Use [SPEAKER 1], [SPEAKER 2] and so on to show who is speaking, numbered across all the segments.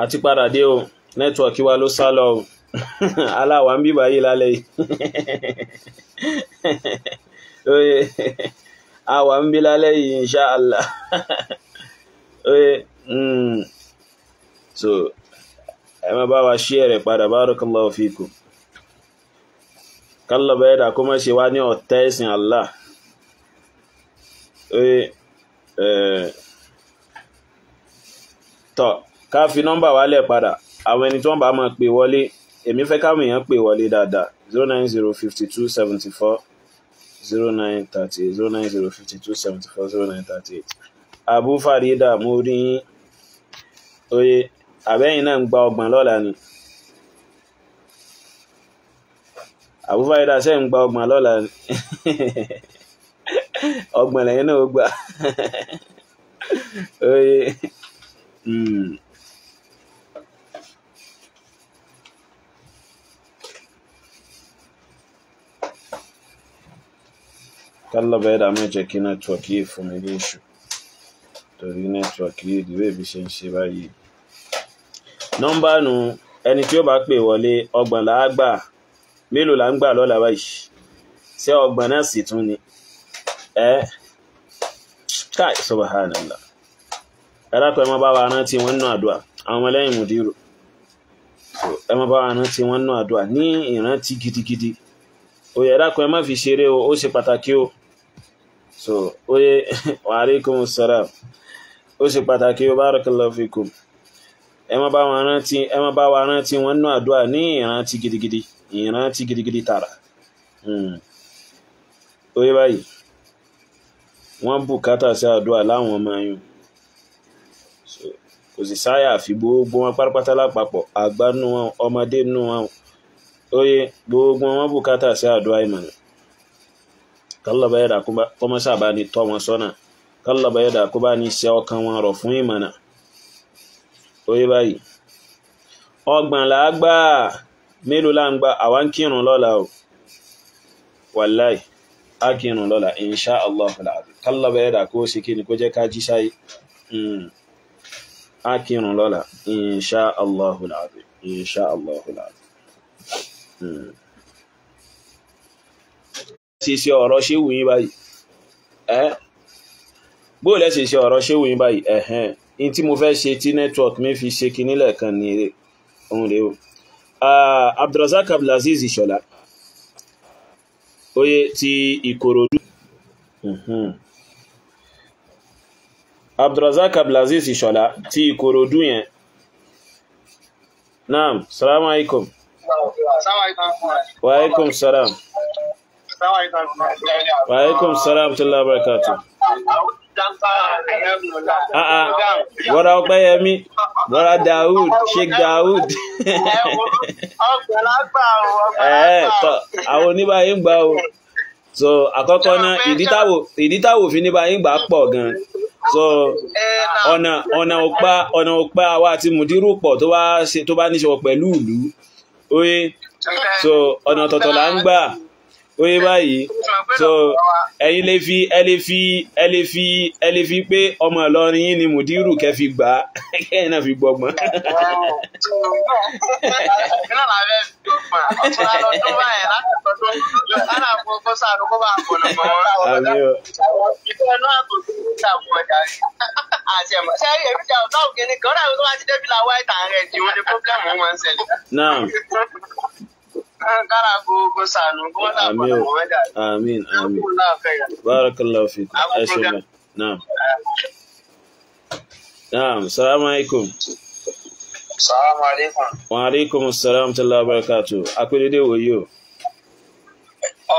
[SPEAKER 1] àti padà dé o nẹ́tíwọ̀kì wa ló sá lọ o aláwa ń bíbá yìí lálẹ́ yìí oye àwa ń bí lálẹ́ yìí insha Allah oye so ẹ má bá wa share rẹ̀ padà barakallahu fikum kálọ̀ bẹ́ẹ̀ dà kó má ṣe wá ní ọ̀tá ẹ̀sìn Allah oye tọ́ ká fi nọ́mbà wálẹ̀ padà àwọn ẹni tí wọ́n bá máa pè wọlé èmi fẹ́ káwọn èèyàn pè wọlé dáadáa 0905274 0938 0905274 0938 Abu Farida mo rí yín oye àbẹ́yìn náà ń gba ọgbọ̀n lọ́la ni Abu Farida ṣe ń gba ọgbọ̀n lọ́la ni ọgbọ̀n lẹ́yìn náà ó gbà oye kálọ̀ bẹ́ẹ̀ dà mọ́ jẹ́ kí nẹ́tíwọ̀kì yìí fún mi léṣù torí nẹ́tíwọ̀kì yìí ìdíwé bí ṣe ń ṣe báyìí nọ́mbà nù ẹni tí ó bá pè wọlé ọgbọ̀n là á gbà mélòó là ń gbà lọ́la báyìí ṣé ọgbọ̀n náà sì tún ni káì subhanallah ẹ̀rákọ̀ ẹ má bá wa rántí wọn nù àdúà àwọn ọmọlẹ́yìn mùdírù ẹ má bá wa rántí wọn nù àdúà ní ìrántí gidigidi oye ẹ̀rákọ̀ ẹ má fi ṣeré o ó ṣe pàtàkì o so oye wa alaikum salam ó ṣe pàtàkì o barakallahu fikum ẹ má bá wa rántí wọn nù àdúà ní ìrántí gidigidi tààrà oye báyìí wọ́n bùkátà sí àdúà láwọn ọmọ yìí kò sì sáyà àfi gbogbo wọn pátápátá lápapọ̀ àgbà nù wọn ọmọdé nù wọn oye gbogbo wọn bùkátà sí àdúà ìmọ̀nà kálọ̀bà yẹ́dà kó mọ́ sábà ní tọ́ wọn sọ́nà kálọ̀bà yẹ́dà kó bá ní ṣe ọkàn wọn rọ̀ fún ìmọ̀nà oye báyìí ọgbọ̀n là á gbà mélòó là ń gbà àwa ń kírun lọ́la o wàláì á kírun lọ́la insha Allah kálọ̀bà yẹ́dà kó ṣe kí ni kó jẹ́ ká jí sáyé akírun lọ́la insha Allahul azim insha Allahul azim ṣe ọ̀rọ̀ ṣe wù yín báyìí bóò lẹ́sẹ̀ ṣe ọ̀rọ̀ ṣe wù yín báyìí in tí mo fẹ́ ṣe tí network mi fi ṣe kíní lẹ́ẹ̀kan ní ohun rẹ̀ o Abdulrazak Abdulaziz Ìṣọ̀lá oye ti Ìkòròdú Abdulrazak Abdulaziz Ìṣọ̀lá tí Ìkòròdú yẹn naam salamu alaikum wa alaikum salam wa alaikum salam tula barakatuh wọ́n ọpẹ́ yẹmí wọ́n Daoud Sheikh Daoud tọ́ àwọn oníbàáyí ń gbà o so àkọ́kọ́ náà ìdítàwò fi níbàáyí ń gbà pọ̀ gan so ọ̀nà òpá àwa àti mùdírù pọ̀ tó bá níṣẹ́ pẹ̀lú ìlú oye so ọ̀nà ọ̀tọ̀ọ̀tọ̀ là ń gbà oye báyìí so ẹ̀yin lè fi pé ọmọ Ìlọrin yín ni mùdírù kẹfì gbà kẹ́yìn náà fi gbọgbọ́n Amin. Barakallahu fikum. Naam. Assalamu alaikum.
[SPEAKER 2] Assalamu alaikum.
[SPEAKER 1] Wa alaikum assalam wa barakatuh. Akúrédé wòye o.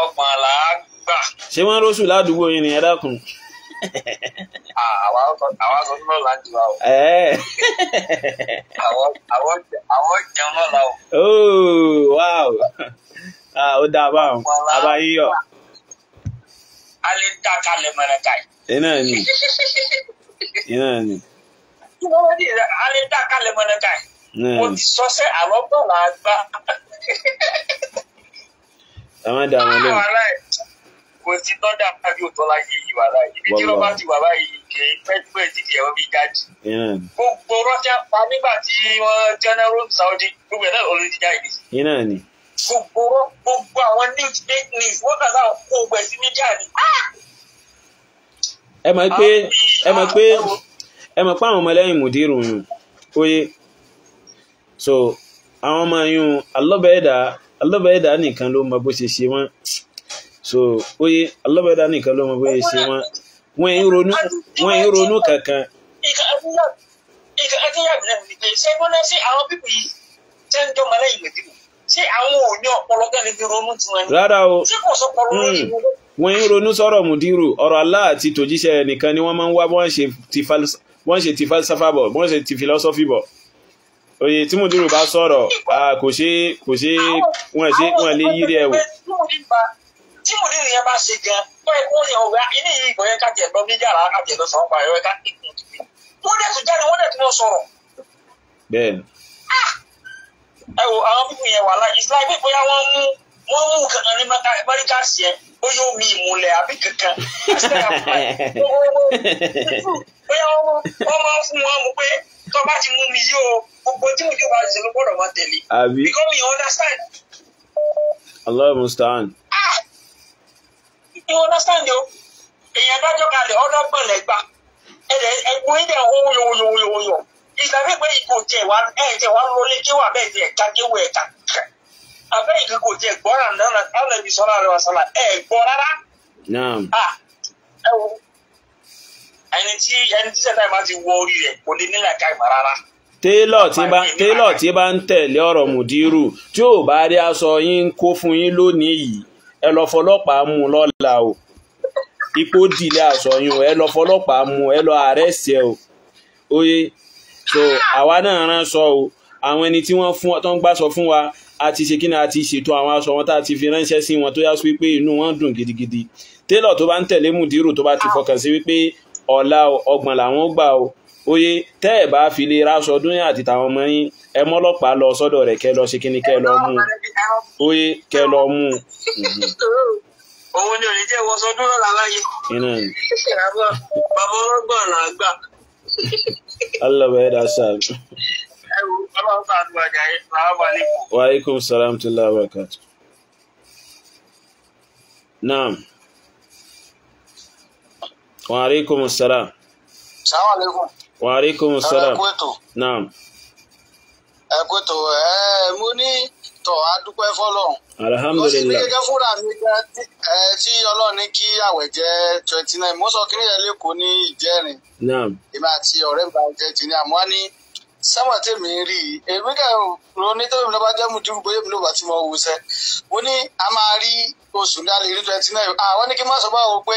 [SPEAKER 2] Ọgbọ̀n là á gbà.
[SPEAKER 1] Ṣé wọ́n róṣù ládùúgbò yín ni ẹ dákun?
[SPEAKER 2] Àwọn sọ fún lọ́la jù wá o. Àwọn jẹun lọ́la o.
[SPEAKER 1] Oh, wow. Ó dáa báwọn. Àbá yíyọ̀.
[SPEAKER 2] A lè dá kalẹ̀ mọ̀nàkà yìí.
[SPEAKER 1] Iná ni.
[SPEAKER 2] A lè dá kalẹ̀ mọ̀nàkà yìí. Mo ti sọ sẹ́ àlọ́gbọ̀n là á gbà.
[SPEAKER 1] Ẹ má dá wọn lóhùn.
[SPEAKER 2] kò sí tọ́jà àbí òtọ́ láyé yìí wà láyé ibi tí wọ́n bá ti wà báyìí kì í pẹ́ títí ẹ̀rọ bí jáde. gbogbo rọ́ṣẹ́ pa nígbà tí wọ́n general Saudi gbogbo ẹ̀ náà ló ti jáde. gbogbo àwọn news fake news wọ́n kà sáà kó gbẹ̀ sí mídíà ni.
[SPEAKER 1] ẹ mọ̀ pé àwọn ọmọlẹ́yìn mùdírù yùn oye so àwọn ọmọ yùn alọ́bẹ̀ẹ́dà nìkan ló mọ bó ṣe ṣe wọ́n so oye alọ́bẹ̀ẹ́dà nìkan ló mọ bó ṣe ṣe wọ́n wọ́n ń ronú kankan.
[SPEAKER 2] ìkà adéyàgbé náà ní pé ṣé wọ́n náà ṣe àwọn pípì yìí ṣé ń jọ́ mọ́lẹ́yìn mùdírù ṣé àwọn ò ní ọpọlọ kan níbi ronú tiwọn ni.
[SPEAKER 1] rárá o
[SPEAKER 2] ṣé kò sọ pọlọ lórí ìwúrọ.
[SPEAKER 1] wọ́n ń ronú sọ̀rọ̀ mùdírù ọ̀rọ̀ Allah àti tòjíṣẹ́ nìkan ni wọ́n máa ń wá wọ́n ṣe ti falsafa bọ̀ wọ́n ṣe ti philosophy bọ̀ oye tí mùdírù bá sọ̀rọ̀ kò ṣe wọ́n lè yírí ẹ̀ wò.
[SPEAKER 2] tí mùdírù yẹn bá ṣe gan báyìí kó yẹ ọ̀gá ilé yìí ìgbọ̀ yẹn kájẹ̀ lọ bí yàrá kájẹ̀ lọ sọ̀rọ̀ pààyọ̀ ẹ̀ká wọ́n dẹ̀ tún jáde wọ́n dẹ̀ tún lọ sọ̀rọ̀.
[SPEAKER 1] bẹ́ẹ̀ni.
[SPEAKER 2] ẹ wo àwọn pípọ̀ yẹn wà láì islam pé bóyá wọ́n mú kankan ní mẹ́ríkà sí ẹ bóyá omi ìmùlẹ̀ àbí kankan bóyá wọ́n máa fún wọn mú pé tó bá ti mú mi yí o gbogbo tí mo jẹ́ bá ṣe ló gbọ́dọ̀ máa tẹ̀lé because me understand.
[SPEAKER 1] Allah musta'an.
[SPEAKER 2] you understand o èèyàn dájọ́ kalẹ̀ ọlọ́gbọ̀n lẹ́gbà ẹgbọ́n ilẹ̀ yòyòyòyò ìgbàgbé pé ìkò tẹ̀ wá lólé kéwà bẹ́ẹ̀ tiẹ̀ ká kéwà ẹ̀ka abẹ́ ìgbà kò tẹ̀ gbọ́ra náà alẹ́bí sọ́lá rẹ̀ wàsálà ẹ̀ gbọ́ rárá. ẹ wo ẹni tí sẹ́dá ìbá ti wọ orí rẹ̀ kò ní nílẹ̀ ká ìmọ̀ rárá.
[SPEAKER 1] télọ̀ tí bá ń tẹ̀lé ọ̀rọ̀ mùdírù tí ò bá rí aṣọ yín kó fún yín lónìí yìí ẹ lọ fọlọ́pàá mú lọ́la o ipò dìlé aṣọ yín o ẹ lọ fọlọ́pàá mú ẹ lọ àrẹ́sì ẹ o oye so àwa náà rán sọ o àwọn ẹni tí wọ́n tó ń gbàsọ fún wa a ti ṣe kí ni a ti ṣètò àwọn aṣọ wọn tá a ti fi ránṣẹ́ sí wọn tó yá sí wípé inú wọn dùn gidigidi télọ̀ tó bá ń tẹ̀lé mùdírù tó bá ti fọkàn sí wípé ọ̀la ọgbọ̀n làwọn gbà o oye tẹ́ ẹ̀ bá fi lè ráṣọ ọdún yẹn àti tàwọn ọmọ yín ẹ mọ́lọ́pàá lọ sọ́dọ̀ rẹ̀ kẹ́ lọ ṣe kí ni kẹ́ lọ mú oye kẹ́ lọ mú.
[SPEAKER 2] òun ni ò ní jẹ́ wọ́sọ ọdún lọ́la láyé bàbá ọlọ́gbọ̀n là gbà.
[SPEAKER 1] Allah bẹ̀rẹ̀ dá sáà. Wa alaikum salam wa barakatuh. Naam. Wa alaikum salam.
[SPEAKER 3] Assalamu alaikum.
[SPEAKER 1] Wa alaikum salam. Naam.
[SPEAKER 3] Ẹ kú ètò mo ní tọ̀ adúpẹ́ fọ́lọ́run.
[SPEAKER 1] Alhamdulillah.
[SPEAKER 3] Ó sì ní gẹ́gẹ́ fúnra mi gan tí Ọlọ́run ní kí àwẹ̀ jẹ́ 29. Mo sọ kí ní ẹlẹ́kọ̀ọ́ ní ìjẹ́rin.
[SPEAKER 1] Naam.
[SPEAKER 3] Èmi àti ọ̀rẹ́ mi bá jẹ́ ti ní àmọ́ ní sábà tèmi rí i èmi kẹ́ ro ní tèmi ló bá jẹ́ mùdírù bóyá èmi ló bá ti mọ owó sẹ́ mo ní a máa rí oṣù ní alẹ́ rí 29 àwọn ní kí n má sọ báwo pé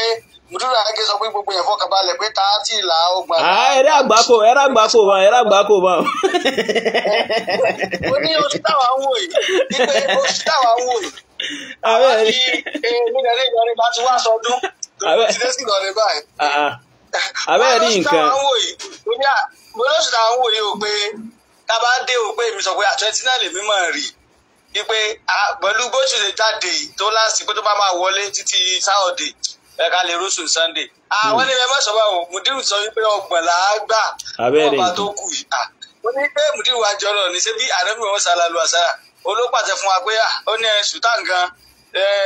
[SPEAKER 3] mùdírù àgé sọ pé gbogbo yẹn fọkànbalẹ̀ pé tá a ti là ó gbà.
[SPEAKER 1] ẹ̀rẹ́ àgbákò bá.
[SPEAKER 3] mo ní oṣù táwa ń wò yìí wípé oṣù táwa ń wò yìí àwọn ní nílẹ̀ Ìlọrin bá ti wá sọdún lórí ti dé sí Ìlọrin báyìí.
[SPEAKER 1] abẹ́ẹ̀ rí nǹkan.
[SPEAKER 3] mo lóṣù táwọn wò yìí o pé tá a bá dé o pé èmi sọ pé 29 lèmi mọ̀ rí i pé pẹ̀lú bó ṣe lè jáde tó láti pé tó bá máa wọlé títí sáọ̀dẹ̀ ẹ̀ka lè rúṣù Sunday. àwọn ní ẹ̀mọ́ sọ báwo mùdírù sọ wípé ọgbọ̀n là á gbà ọba tó kù yìí. ó ní pé mùdírù wa jọrọ ní ṣé bí àdébí wọn ṣàlàlù àṣàrà olópàtẹ fún wa pé ó ní sultan gan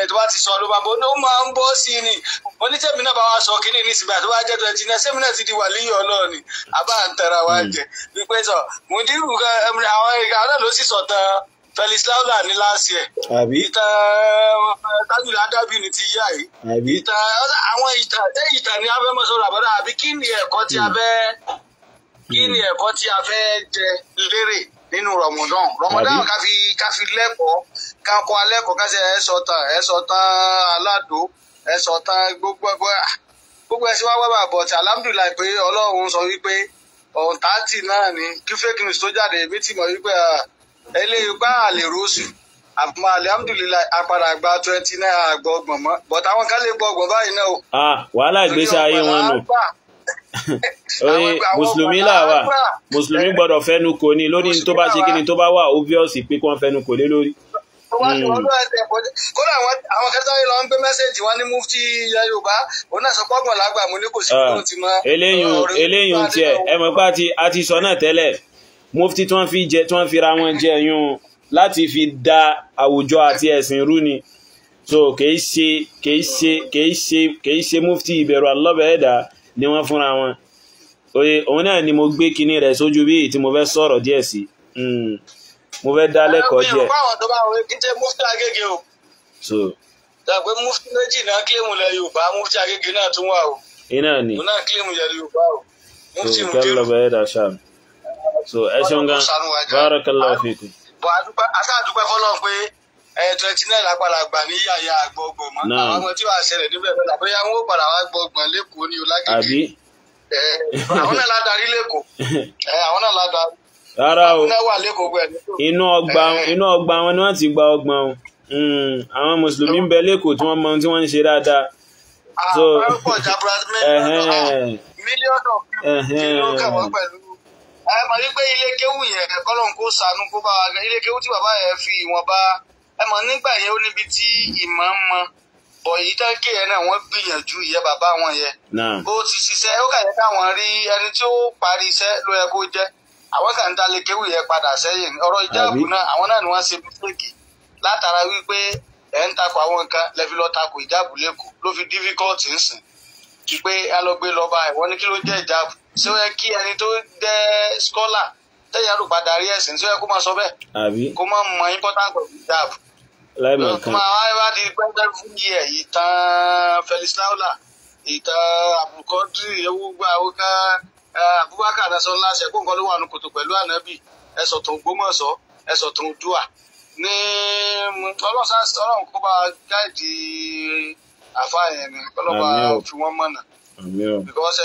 [SPEAKER 3] tó bá ti sọ ló máa bọ́ ó máa ń bọ́ sí i ni onítẹ̀mí náà bá wa sọ kínní ní ìsìnkú tó bá jẹ́ 29 sẹ́mi náà ti di wàlíyọ̀ Ọlọ́run àbá ń tẹ̀ra wa jẹ wípé sọ mùdírù àwọn ìgbà náà ló sì sọ tán Felix Laula ní láàsì ẹ̀ ìtàn tájùlá Adábí ni ti yá yìí ìtàn àwọn ìtàn ní abẹ́mọ̀ sọ̀rọ̀ àbọ̀dá àbí kí ni ẹ̀kọ́ tí a fẹ́ jẹ lérè nínú Ramadan ká fi lẹ́kọ̀ọ́ ká kọ́ alẹ́kọ̀ọ́ ká ṣe ẹ̀sọ̀ tán aládò ẹ̀sọ̀ tán gbogbo ẹ̀sìn wá wẹ́bà bọ̀ tí alhamdulilayi pé Ọlọ́run sọ wípé ọ̀ǹtàtì náà ni kí fake news tó jáde èmi ti mọ̀ wípé eléyìí pa àlè rọ́ọ̀sù àmọ́ alhamdulilayi apàdà gba 29 àgbọ̀ ọgbọ̀n mọ́ but àwọn kan lè gbọ́ ọgbọ̀n báyìí náà o.
[SPEAKER 1] wàhálà ìgbésí ayé wọn nù oye mùsùlùmí làwà mùsùlùmí gbọ́dọ̀ fẹnu kò ní lórí ní tó bá ṣe kí ni tó bá wà obvious pé kí wọ́n fẹnu kò lé lórí.
[SPEAKER 3] kódà àwọn kẹta yìí lọ ń gbé mẹ́sẹ̀jì wọn ní mufti ilẹ̀ Yorùbá òun náà sọ pọ́gbọ̀n lágbà mo ní kò sí tó ti mọ.
[SPEAKER 1] eléyìí tiẹ̀ ẹ mọ̀ pé a ti sọ náà tẹ́lẹ̀ mufti tí wọ́n fi ra wọn jẹ yún láti fi da àwùjọ àti ẹ̀sìn rú ni so kìí ṣe mufti ìbẹ̀rù alọ́bẹ̀ẹ́dà ni wọ́n fúnra wọn oye òun náà ni mo gbé kinní rẹ̀ sójú bí tí mo fẹ́ sọ̀rọ̀ díẹ̀ sí mo fẹ́ dá lẹ́kọ̀ọ́ díẹ̀.
[SPEAKER 3] báwọn tó bá wọlé kí n jẹ́ mufti Agége o.
[SPEAKER 1] so
[SPEAKER 3] dàgbé mufti méjì náà kílèmù lẹ Yorùbá mufti Agége náà tún wà o.
[SPEAKER 1] iná ni
[SPEAKER 3] òun náà kílèmù lẹ Yorùbá o. mufti
[SPEAKER 1] so
[SPEAKER 3] Mudiru.
[SPEAKER 1] kẹ́lọ́ bẹ́ẹ̀ dà ṣáà so ẹ ṣeun gan barakallahu fikum.
[SPEAKER 3] bọ̀ àdúpẹ́ fọlọ́n pé 29 lápàlà gbà ní yàyà àgbọ̀gbọ̀n mọ́ àwọn ọmọ tí wàá ṣẹlẹ̀ níbẹ̀ bẹ́ẹ̀ bóyá wọn ó padà wá gbọ̀gbọ̀n lẹ́kọ̀ọ́ ní Ọlágídé.
[SPEAKER 1] àbí
[SPEAKER 3] àwọn náà ládarí lẹ́kọ̀ọ́ àwọn náà ládarí.
[SPEAKER 1] rárá o
[SPEAKER 3] inú
[SPEAKER 1] ọgbà wọn ni wọ́n ti gba ọgbọ̀n o àwọn mùsùlùmí ń bẹ lẹ́kọ̀ọ́ tí wọ́n mọ tí wọ́n ń ṣe dáadáa. so
[SPEAKER 3] mílíọ̀nù kìló kẹwàá pẹ̀lú ẹ mọ̀ wípé ilé kéwù yẹn kọ́lọ́n kó ṣàánú kó bá wa ilé kéwù tí bàbá yẹn fi ìwọ̀nba ẹ mọ̀ nígbà yẹn ó níbi tí ìmọ̀ ń mọ bọ̀ yìí tán ké yẹn náà wọ́n gbìyànjú ìyẹn bàbá wọn yẹn ó ti ṣiṣẹ́ ó kà yẹ káwọn rí ẹni tí ó parí iṣẹ́ ló yẹ kó jẹ́ àwọn kan ń dalé kéwù yẹn padà sẹ́yìn ọ̀rọ̀ ìjáàbù náà àwọn náà ni wọ́n ṣe mistake látara wípé ẹ̀ ń takò àwọn nǹkan lẹ́fi lọ́ọ́ takò ìjáàbù lẹ́kọ̀ọ́ ló fi difficult ń sìn pé alọ́gbé lọ́ba ẹ̀wọ́n ní kí ló jẹ́ ìjáàbù ṣé ó yẹ kí ẹni tó jẹ́ scholar tẹ́yìn àrùn padà rí ẹ̀sìn ṣé ó yẹ kó máa sọ bẹ́ẹ̀ kó máa mọ important of ìjáàbù kó máa wá di pẹ́ńtẹ́ fún yẹ ìtàn Felix Laula ìtàn Abdulkadir ewúgbà awúká Abubakar nasola ṣẹ̀kó nǹkan ló wà ní kòtò pẹ̀lú ànábì ẹ̀sọ̀ tó ń Gbómọ̀ṣọ́ ẹ̀sọ̀ tó ń dùà ní ọlọ́run kó bá gáàdì àfáàyàn ni kọ́lọ́ bá fi wọ́n mọ̀nà. because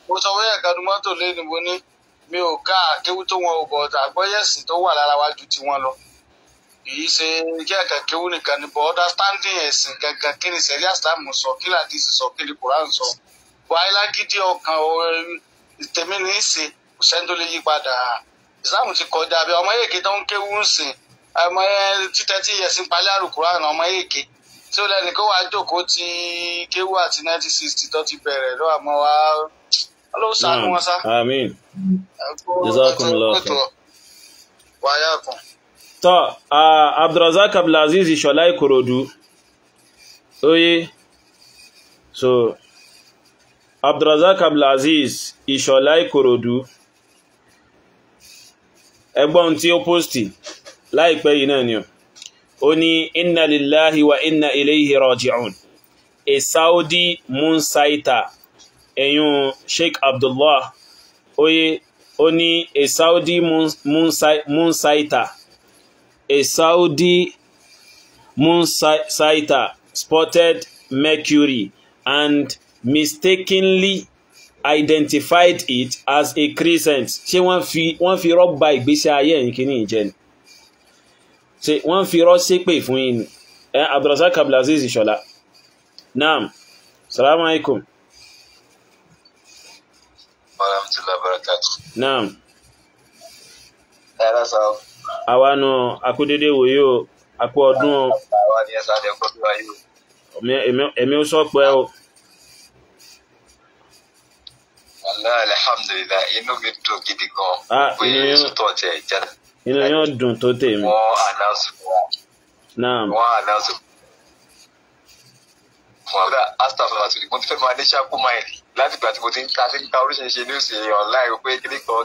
[SPEAKER 3] mo sọ wẹ́yẹ̀ kan mọ́tò lẹ́nu mo ní mi ò ká kéwú tó wọn ò bọ̀ àgbọ́yẹ̀sìn tó wà lára wájú tí wọ́n lọ. kìí ṣe jẹ́ ẹ̀ka kéwú nìkan ni but understanding ẹ̀sìn gangan kí ni sẹ́rí àsìlámù sọ kí làdísì sọ kí ni Kùránì sọ. wàá lágídí ọkàn tèmi ní í ṣe kò sẹ́ni tó lè yí padà. ìsìlámù ti kọjá bí ọmọ èké tó ń kéwú ń sìn ọmọ títẹ́ tí ẹ̀sìn palẹ́ àrùkùránì ọmọ èké tí ó lẹ́nu kó wàá jókòó ti kéwú àti 1960 tó ti bẹ̀rẹ̀ lọ́wọ́ àmọ́ wa ló sànú wọn sá.
[SPEAKER 1] àmín jazakumullahu khair.
[SPEAKER 3] wáyà kan.
[SPEAKER 1] tọ́ Abdulrazak Abdulaziz Ìṣọ̀lá Ìkòròdú oye so Abdulrazak Abdulaziz Ìṣọ̀lá Ìkòròdú ẹgbọ́n tí ó póstì láìpẹ́ yìí náà ni ó ní inna lillahi wa inna ilayhi raji'un a Saudi moonsighter ẹ̀yùn Sheikh Abdullah oye ó ní a Saudi moonsighter spotted Mercury and mistakenly identified it as a crescent. ṣé wọ́n fi rọ́gbà ìgbésí ayé ẹ̀yìn kìíní ìjẹni ṣé wọ́n fi rọ́ ṣépè fún yín Abdulrazak Abdulaziz Ìṣọ̀lá. naam salamu alaikum.
[SPEAKER 3] warahmatullahi wabarakatuh.
[SPEAKER 1] naam.
[SPEAKER 3] ẹ̀rọ sọ.
[SPEAKER 1] àwa nù akúdédé wòye o akú ọdún o.
[SPEAKER 3] àwa ni ẹ̀sán àti ẹ̀kọ́ tó wáyé o.
[SPEAKER 1] èmi ó sọ pé o.
[SPEAKER 3] Allah alhamdulillah inú mi dùn gidi gan. pé sọ́tọ̀ ọ̀tẹ̀ jáde.
[SPEAKER 1] inú yóò dùn tó tèmi.
[SPEAKER 3] wọ́n announce fún wa.
[SPEAKER 1] naam.
[SPEAKER 3] wọ́n announce fún wa. astagfirullah àti mo ti fẹ́ máa ní ṣáàpù máìlì láti gbà tí mo ti ń ka oríṣiríṣi news online pé gidi kan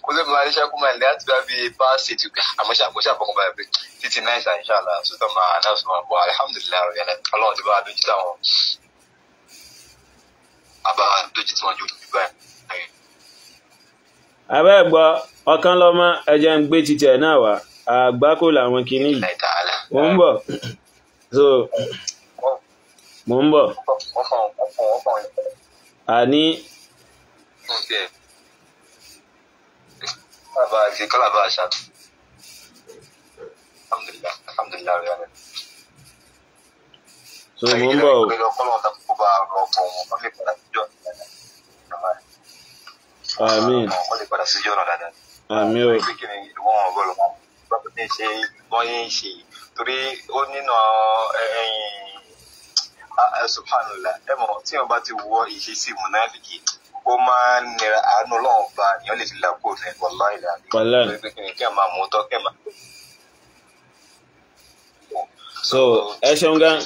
[SPEAKER 3] kó lè máa ní ṣáàpù máìlì láti gbà bí bá ṣètò àmọ́ ṣàbọ̀kọ̀ báyìí pé títí náà inshallah sọ́tọ̀ máa announce fún wa bọ̀ alhamdulillah ọlọ́run ti bá a dojú táwọn
[SPEAKER 1] abẹ́ gbọ́ ọ̀kan lọ́mọ ẹjẹ́ ń gbé títẹ̀ náà wá àgbákò làwọn kìíní yìí mo ń bọ̀ so mo ń bọ̀ àní so mo ń bọ̀ o. Àmín. Àmín o.
[SPEAKER 4] bá tó ń ṣe wọ́n yẹn ń ṣe torí ó nínú subhanallah ẹ mọ̀ tí wọ́n bá ti wọ ìṣesí mùnáfíkì ó máa ń nira àánú ọlọ́run bá èèyàn lè fi lápò rẹ̀ wallahi ìlànà kí ẹ máa mú tọ́ kẹ́ máa.
[SPEAKER 1] So ẹ ṣeun gan.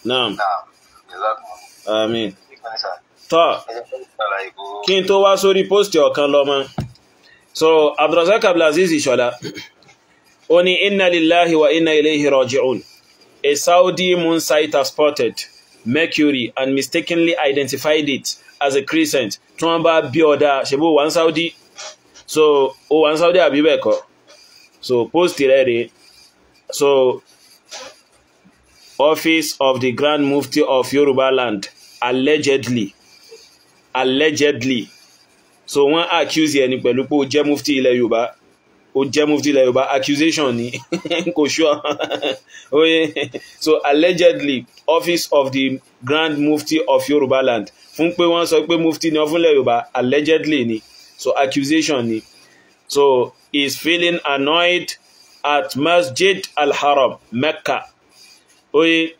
[SPEAKER 1] Naam. Àmín. Tọ́ kí n tó wá sórí post ọ̀kan lọ́mọ. So Abdulrazak Abdulaziz Ìṣọ̀lá ó ní inna lillahi wa inna ilayhi raji'un. A Saudi moon site has spotted Mercury and mistakenly identified it as a crescent. Tí wọ́n bá bí ọ̀dà ṣe bó wà ní Saudi. So ó wà ní Saudi àbí bẹ́ẹ̀ kọ́. So post rẹ̀ rèé. So, Office of the Grand Mufti of Yoruba Land, allegedly. So, wọ́n accuse ẹni pẹ̀lú pé ó jẹ́ mufti ilẹ̀ Yorùbá. Ó jẹ́ mufti ilẹ̀ Yorùbá, accusation ni. Kò sure. So, allegedly, Office of the Grand Mufti of Yoruba Land. Fún pé wọ́n sọ pé mufti ni ọ̀fun ilẹ̀ Yorùbá, allegedly ni. So, accusation ni. So, he's feeling annoyed at Masjid al-Haram, Mecca. Oye,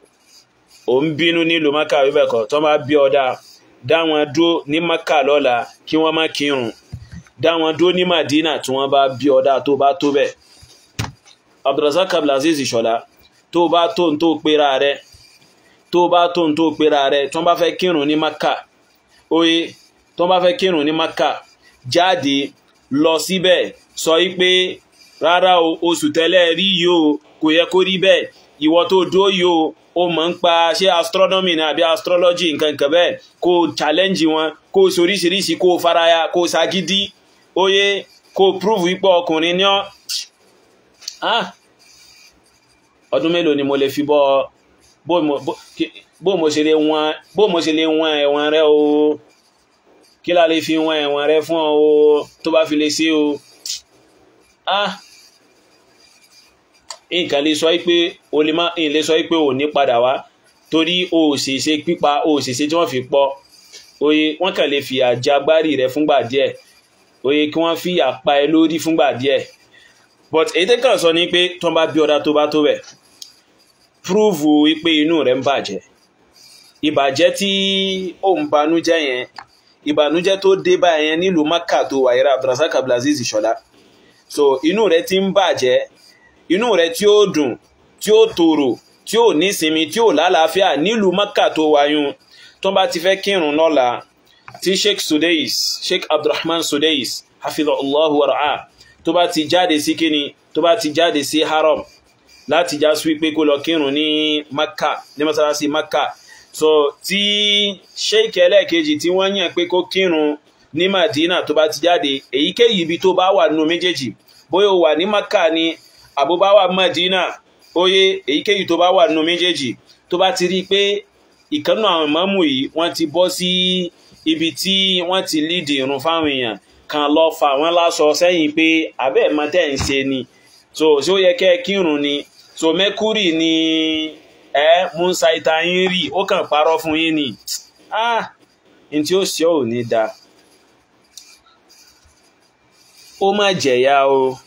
[SPEAKER 1] ó ń bínú ní ìlú Mecca wíbẹ̀ kọ́, tó máa bí ọ̀dá, dá wọn dúró ní Mecca lọ́la kí wọ́n má kírun. Dá wọn dúró ní Madina tí wọ́n bá bí ọ̀dá tó bá tó bẹ̀. Abdulrazak Abdulaziz Ìṣọ̀lá, tó bá tó ń tó pera rẹ̀, tí wọ́n bá fẹ́ kírun ní Mecca. Oye, tí wọ́n bá fẹ́ kírun ní Mecca, jáde lọ síbẹ̀, sọ wípé rárá o, oṣù tẹ́lẹ̀ rí yóò kò yẹ kó rí bẹ́ẹ̀. Ìwọ tó dó yóò o mọ̀ ń pa ṣé astronomy ní àbí astrology nǹkan bẹ́ẹ̀ kó challenge wọn, kó soríṣiríṣi, kó faraya, kó sagídí, oye, kó prove wípé ọkùnrin ní ọ́. Ọdún mélòó ni mo lè fi bọ́ bó mo ṣe lè wọ́n ẹ̀wọ̀n rẹ o, kí la lè fi wọ́n ẹ̀wọ̀n rẹ fún ọ o tó bá fi lè ṣe o. Nǹkan lè sọ pé o lè má lè sọ pé o ní padà wá torí o sì ṣe pípa, o sì ṣe tí wọ́n fi pọ̀. Oye, wọ́n kàn lè fi àjàgbárí rẹ̀ fúngbà díẹ̀. Oye, kí wọ́n fi àpá ẹ lórí fúngbà díẹ̀. But èyí tẹ́ kàn sọ ní pé tó bá bí ọ̀dá tó bá tó bẹ̀, prove wípé inú rẹ̀ ń bàjẹ́. Ìbàjẹ́ tí ó ń banújẹ́ yẹn, ìbànújẹ́ tó dé bá yẹn nílùú Mecca tó wà yẹra Abdulrazak Abdulaziz Ìṣọ̀lá. So inú rẹ̀ ti ń bàjẹ́, inú rẹ̀ tí ó dùn, tí ó tòrò, tí ó nísinmi, tí ó lálàáfíà nílùú Mecca tó wáyún. Tó bá ti fẹ́ kírun lọ́la, tí Sheikh Abdulrahman Sudais, hafidhahullahu wa ra'ah, tó bá ti jáde sí kíni, tó bá ti jáde sí haram, láti já sí wípé kó lọ kírun ní Mecca, ní mọ́sálásí Mecca. So tí Sheikh ẹlẹ́ẹ̀kejì tí wọ́n yàn pé kó kírun ní Madina tó bá ti jáde, èyíkéyìí ibi tó bá wà nínú méjèèjì, bóyá ó wà ní Mecca ni àbúbáwà Madina, oye, èyíkéyìí tó bá wà nínú méjèèjì, tó bá ti rí pé ìkànnà àwọn ìmámù yìí wọ́n ti bọ́ sí ibi tí wọ́n ti lídì ìrun fáwọn èèyàn, kan lọ fà wọ́n láṣọ sẹ́yìn pé abẹ́ mọ́tẹ́ ń ṣe ni. So ṣé ó yẹ kẹ́ kírun ni? So Mercury ni múnsáìtà yín rí, ó kàn parọ́ fún yín ni. In tí ó ṣe ò ní da. Ó má jẹ̀yà o.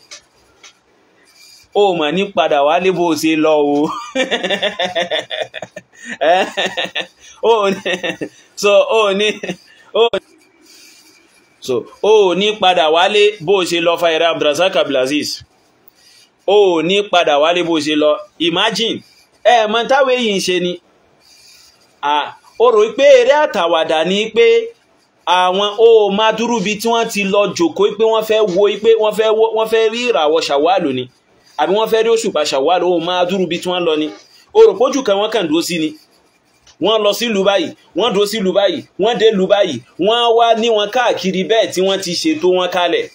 [SPEAKER 1] Ó mà ní padà wálé bó ṣe lọ o. Ó ní padà wálé bó ṣe lọ fàyẹ̀rẹ̀ Abdulrazak Abdulaziz. Ó ní padà wálé bó ṣe lọ. Imagine, mọ̀ táwé yìí ń ṣe ni. Ó rò pé eré àtàwàdà ni pé àwọn ó máa dúró bí tí wọ́n ti lọ jòkó pé wọ́n fẹ́ wo pé wọ́n fẹ́ rí ìràwọ̀ Ṣàwálù ni. Àbí wọ́n fẹ́ rí òṣùpá Ṣàwálù, ó máa dúró bí tí wọ́n lọ ni. Ó rò pójú kan wọ́n kàn dúró sí ni. Wọ́n lọ sí ìlú báyìí, wọ́n dúró sí ìlú báyìí, wọ́n dé ìlú báyìí, wọ́n wá ní wọn káàkiri bẹ́ẹ̀ tí wọ́n ti ṣètò wọn kalẹ̀.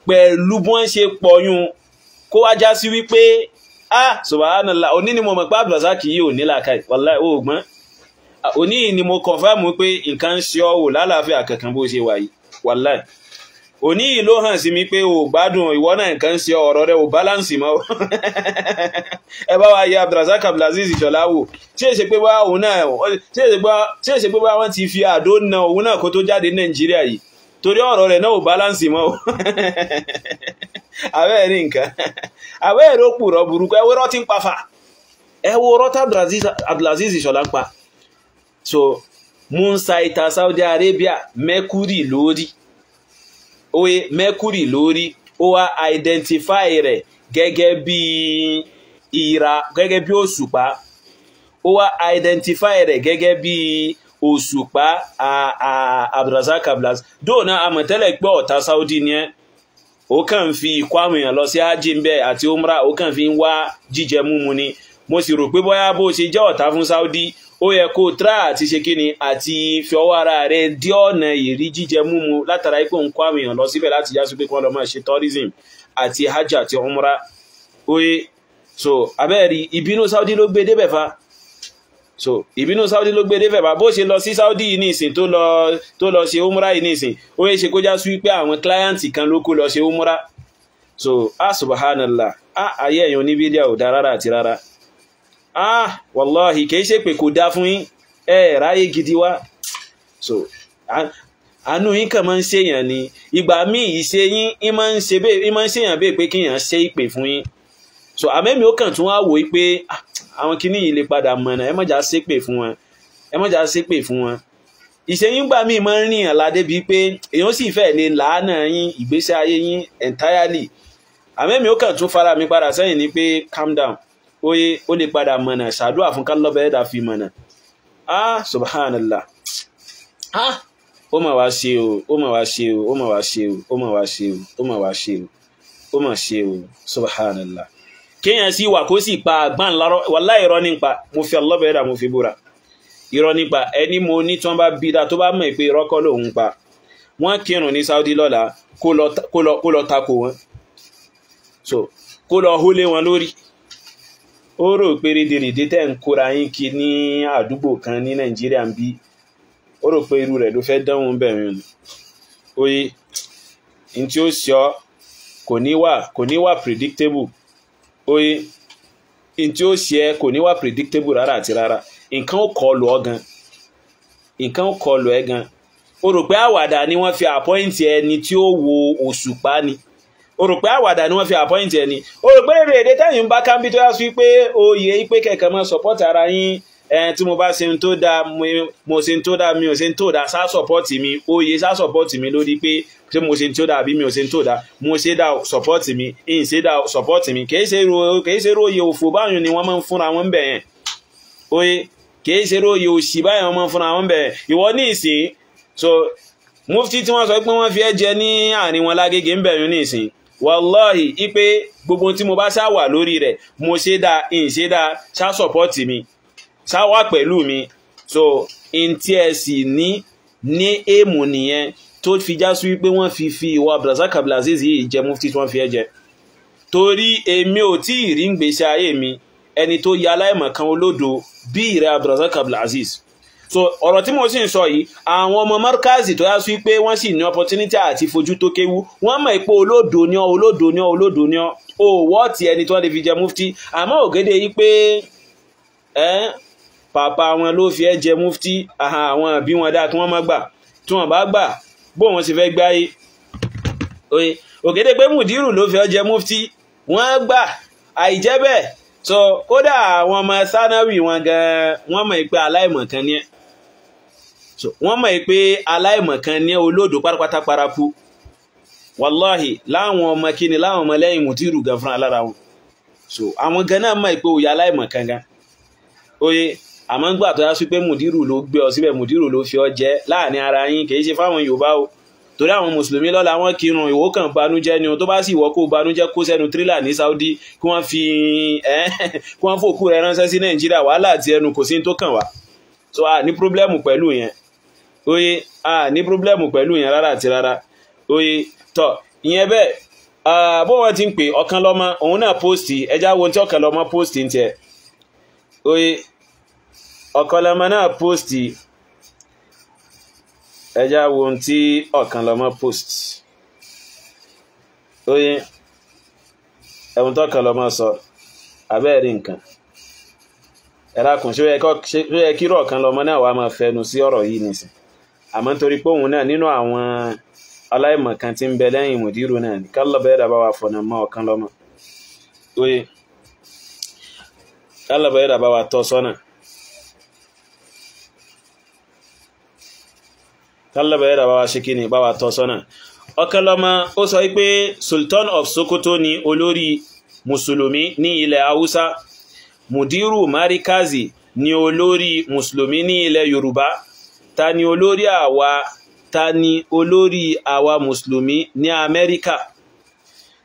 [SPEAKER 1] Pẹ̀lú bí wọ́n ṣe pọ̀yún kó wá já sí wípé subhanallah, òní ni mo mọ̀ pé Abdulrazak yìí ò ní làákàyè, wallahi ó gbọ́n. Òní ni mo confirm pé nǹkan ṣe ọ́ wò lálàáfíà kankan bó ṣe wà yìí, wallahi. Òní yìí ló hàn sí mi pé o gbádùn, ìwọ náà nǹkan ṣe ọ̀rọ̀ rẹ̀ ò balance mọ́. Ẹ bá wa yẹ Abdulrazak Abdulaziz Ìṣọ̀lá wò, tí èsè pé bá òun náà, tí èsè pé bá wọ́n ti fi àdó na òun náà kó tó jáde Nàìjíríà yìí, torí ọ̀rọ̀ rẹ̀ náà ò balance mọ́. abẹ́ẹ̀rí nǹkan abẹ́ẹ̀rí ó pùrọ̀ burúkú ẹwọ́ rọ́ tí ń pafa ẹwọ́ rọ́ tí Abdulaziz Ìṣọ̀lá ń pa. So Musa ìta Saudi Arabia Mercury lórí oye Mercury lórí ó wá identify rẹ̀ gẹ́gẹ́ bí ìrà gẹ́gẹ́ bí òṣùpá ó wá identify rẹ̀ gẹ́gẹ́ bí òṣùpá Abdulrazak Abdulaziz dóòna àmọ̀tẹ́lẹ̀ pé ọ̀tá Saudi ni ẹ́ ó kàn fi ikú àwọn èèyàn lọ sí hajj ń bẹ àti umrah ó kàn fi ń wá jíjẹ múmu ni mo sì rò pé bóyá bó ṣe jẹ́ ọ̀tá fún Saudi ó yẹ kó tra àti ṣe kíni àti fi ọwọ́ ara rẹ̀ dí ọ̀nà ìrí jíjẹ múmu látara ipò ń kó àwọn èèyàn lọ síbẹ̀ láti yásù pé kí wọ́n lọ máa ṣe tourism àti hajj àti umrah oye so abẹ́ẹ̀rí ìbínú Saudi ló gbé débẹ̀ fa so ìbínú Saudi ló gbé débẹ̀ fa bó ṣe lọ sí Saudi yìí nísìn tó lọ ṣe umrah yìí nísìn ó yẹ ṣe kó já sí wípé àwọn kíláyàntì kan ló kó lọ ṣe umrah so subhanallah ayé ẹ̀yàn oníbídíà ò dá rárá àti rárá wallahi kìí ṣe pé kò dá fún yín ráyé gidi wá so àánú yín kàn máa ń ṣèyàn ni ìgbà míì ìṣe yín ìmọ̀ ń ṣèyàn bẹ́ẹ̀ pé kíyàn ṣe ìpè fún yín so àmẹ́mi ó kàn tún wá wò pé àwọn kìíní yìí lè padà mọ̀nà ẹ má jà ṣépè fún wọn ẹ má jà ṣépè fún wọn ìṣe yín gbà míì máa ń rìn àlá débi pé èèyàn sì fẹ́ lè làánà yín ìgbésí ayé yín entirely àmẹ́mi ó kàn tún fara mi padà sẹ́yìn ni pé calm down oye ó lè padà mọ̀nà ṣàdúrà fún kálọ́bẹ̀ ẹ̀dà fi mọ̀nà subhanallah ó mà wá ṣe o ó mà wá ṣe o ó mà wá ṣe o ó mà wá ṣe o ó mà wá ṣe o ó mà ṣe o subhanallah kéèyàn sí wà kó sì pa àgbà ńlárọ wallahi irọ́ nípa mo fi ọlọ́bẹ̀ ẹ̀dà mo fi búra irọ́ nípa ẹni mo ní tí wọ́n bá bí dá tó bá mọ̀ pé irọ́ kọ́ lòun pa wọ́n kírun ní Saudi lọ́la kó lọ tako wọn so kó lọ hólé wọn lórí ó rò pé rédèrèdè tẹ́ ń kóra yín kí ní àdúgbò kan ní Nàìjíríà ń bí ó rò pé irú rẹ̀ ló fẹ́ dánwò ń bẹ̀rẹ̀ ni oye in tí ó sọ kò ní wà predictable oye in tí ó ṣe kò ní wà predictable rárá àti rárá nǹkan ó kọlù ọ gan nǹkan ó kọlù ẹ gan ó rò pé àwàdà ni wọ́n fi appoint ẹni tí ó wo òṣùpá ni ó rò pé àwàdà ni wọ́n fi appoint ẹni ó rò pé rèé tẹ́yìn bá kámbí tó yá sí pé oyè pé kẹ̀kẹ́ mọ́ support ara yín tí mo bá ṣe ń tó dáa mo ṣe ń tó dáa mi ò ṣe ń tó dáa sá support mi oyè sá support mi lórí pé ṣé mo ṣe ń tó dáa àbí mi ò ṣe ń tó dáa mo ṣe dá support mi ìyìn ṣe dá support mi kìí ṣe róye òfò báyìí ni wọ́n máa ń fúnra wọn bẹ̀ yẹn oyè kìí ṣe róye òṣì báyìí wọ́n máa ń fúnra wọn bẹ̀ yẹn ìwọ ní ìsìn so mufti tí wọ́n sọ pé wọ́n fi ẹ́ jẹ ní àárín wọn lágége ń bẹ̀rù ní ìsìn wallahi ipe gbogbo tí mo bá ṣá wà lórí rẹ̀ mo ṣe dá ìyìn ṣe dá ṣá support mi ṣá wà pẹ̀lú mi so in tí ẹ sì ní èèmù nìyẹn tó fi já sí wípé wọ́n fi ìwà Abdulrazak Abdulaziz yìí jẹ mufti tí wọ́n fi ẹ́ jẹ torí èmi ò tí ì rí gbèsè ayé mi ẹni tó ya aláìmọ̀kan olódo bí ìrẹ́ Abdulrazak Abdulaziz so ọ̀rọ̀ tí mo sì ń sọ yìí àwọn ọmọ markazi tó yá sí pé wọ́n sì ní opportunity àti fojú tó kéwú wọ́n mọ̀ pé olódo ní ọ ó wọ́ọ̀tì ẹni tó lè fi jẹ mufti àmọ́ ògèdè yìí pé pàpà wọn ló fi ẹ́ jẹ mufti àwọn àbí wọn dáa tí wọ́n má gbà tí wọ́n bá gbà bó wọn sì fẹ́ gbáyé ògèdè pé mùdírù ló fi ẹ́ jẹ mufti wọ́n gbà àìjẹ́ bẹ́ẹ̀ so kódà àwọn ọmọ sanawi wọn gan wọ́n mọ̀ pé aláìmọ̀kan ni ẹ́ so wọ́n mọ̀ pé aláìmọ̀kan ní olódò pátápátá paraku wallahi láwọn ọmọ kíni láwọn ọmọ lẹ́yìn mùtírù gan fún alára wọn so àwọn gan náà mọ̀ pé òyà aláìmọ̀kan gan oye àmọ́ ń gbà tó yá sí pé mùdírù ló gbé ọ síbẹ̀ mùdírù ló fi ọ jẹ láàrin ara yín kì í ṣe fáwọn Yorùbá o torí àwọn mùsùlùmí lọ́la wọn kírun ìwó kan banújẹ́ ni o tó bá sì wọ́ kó banújẹ́ kó sẹ́nu tírélà ní Saudi kí wọ́n fòkú rẹ̀ ránṣẹ́ sí Nàìjíríà wàhálà àti ẹnu kò sí tó kàn wá so a ní pírọ́blẹ́mù pẹ̀lú yẹn oye a ní pírọ́blẹ́mù pẹ̀lú yẹn rárá àti rárá oye tọ́ ìyẹn bẹ́ẹ̀ bó wọ́n ti ń pè ọ̀kan lọ́mọ òun náà póòstì ẹjá wo tí ọ̀kan lọ́mọ póòstì ń tiẹ̀ oye ọ̀kan lọ́mọ náà póòstì ẹjá wo tí ọ̀kan lọ́mọ póòstì oye ẹ̀wọ̀n tọ́kan lọ́mọ sọ abẹ́ẹ̀rí nǹkan ẹ̀rákùn ṣó yẹ kíró ọ̀kan lọ́mọ náà wà máa fẹnu sí ọ̀rọ̀ yìí nìsín àmọ́ nítorí pé òun náà nínú àwọn aláìmọ̀kan tí ń bẹ lẹ́yìn mùdírù náà ni kálọ̀ bẹ́ẹ̀ dàbá wa fọ̀nà mọ́ ọ̀kan lọ́mọ oye kálọ̀ bẹ́ẹ̀ dàbá wa tọ́ sọ́nà kálọ̀ bẹ́ẹ̀ dàbá wa ṣe kí ni bá wa tọ́ sọ́nà ọ̀kan lọ́mọ ó sọ pé Sultan of Sokoto ni olórí mùsùlùmí ní ilẹ̀ Haúsá mùdírù Markazi ni olórí mùsùlùmí ní ilẹ̀ Yorùbá ta ni olórí àwa mùsùlùmí ní Amẹ́ríkà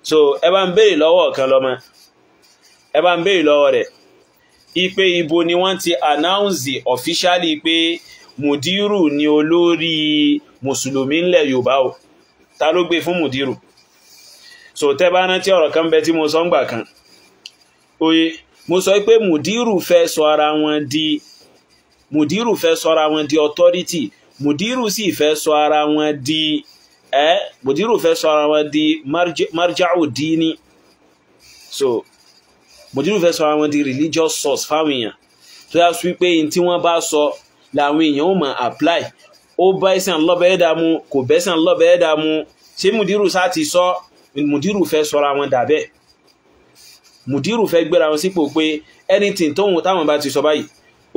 [SPEAKER 1] so ẹ bá ń béèrè lọ́wọ́ ọ̀kan lọ́mọ ẹ bá ń béèrè lọ́wọ́ rẹ̀ ipe ibo ni wọ́n ti announce officially pé mùdírù ni olórí mùsùlùmí ńlẹ̀ Yorùbá o ta ló gbé fún mùdírù so tẹ́ bá rántí ọ̀rọ̀ kan bẹ tí mo sọ ń gbà kan oye mo sọ pé mùdírù fẹ́ sọ ara wọn di authority mùdírù sì fẹ́ sọ ara wọn di mùdírù fẹ́ sọ ara wọn di marja'u dini so mùdírù fẹ́ sọ ara wọn di religious source fáwọn èèyàn tó yá sí pé tí wọ́n bá sọ làwọn èèyàn ó máa apply ó bá ẹ̀sìn lọ́bẹ̀ẹ́ dàmú kò bẹ́sìn lọ́bẹ̀ẹ́ dàmú ṣé mùdírù sá ti sọ mùdírù fẹ́ sọ ara wọn dàbẹ́ mùdírù fẹ́ gbéra wọn sípò pé anything táwọn bá ti sọ báyìí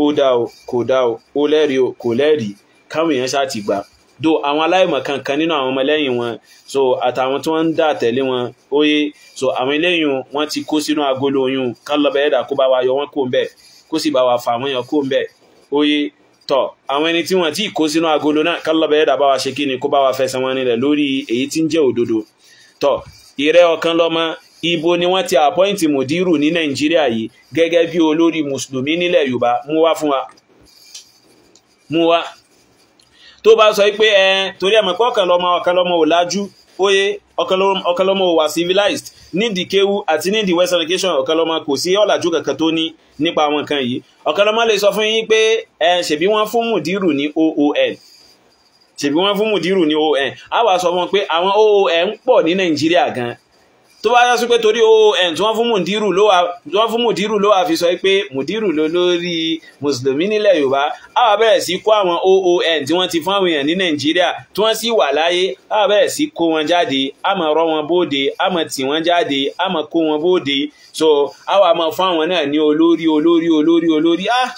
[SPEAKER 1] ó dá o kò dá o ó lẹ́rìí o kò lẹ́rìí káwọn èèyàn ṣáà ti gbà do àwọn aláìmọ̀ kankan nínú àwọn ọmọlẹ́yìn wọn so àtàwọn tí wọ́n ń dà tẹ̀lé wọn óyé so àwọn eléyìn wọ́n ti kó sínú agolo oyún kálọ̀bẹ̀ ẹ̀dà kó bá wa yọ wọ́n kó ń bẹ̀ kó sì bá wa fà wọ́n yọ kó ń bẹ̀ óyé tọ̀ àwọn ẹni tí wọ́n ti kó sínú agolo náà kálọ̀bẹ̀ ẹ̀dà bá wa ṣe kí ni kó bá wa fẹsẹ̀ wọn nílẹ̀ lórí èyí tí ń jẹ́ òdodo tọ̀ ìrẹ́ ọ̀kan lọ́mọ ibo ni wọ́n ti àpọ́ìntì mùdírù ní Nàìjíríà yìí gẹ́gẹ́ bí olórí mùsùlùmí nílẹ̀ Yorùbá mú wá fún wa mú wá tó bá sọ pé torí ẹ̀mọ̀ pé ọ̀kan lọ́mọ ò lájú óyé ọ̀kan lọ́mọ ò wà civilized nídìí kéwú àti nídìí western education ọ̀kan lọ́mọ kò sí ọ̀làjú kankan tó ní nípa àwọn nǹkan yìí ọ̀kan lọ́mọ lè sọ fún yín pé ṣèbí wọ́n fún mùdírù ní OON ṣèbí wọ́n fún mùdírù ní OON á wà sọ fún pé àwọn OON pọ̀ ní Nàìjíríà gan tó bá yá sí pé torí OON tí wọ́n fún mùdírù ló wà fi sọ pé mùdírù ló lórí mùsùlùmí nílẹ̀ Yorùbá á wà bẹ̀rẹ̀ sí kó àwọn OON tí wọ́n ti fún àwọn èèyàn ní Nàìjíríà tí wọ́n sì wà láyé á wà bẹ̀rẹ̀ sí kó wọn jáde á máa rọ́ wọn bóde á máa tì wọ́n jáde á máa kó wọn bóde so á wà máa fún àwọn náà ní olórí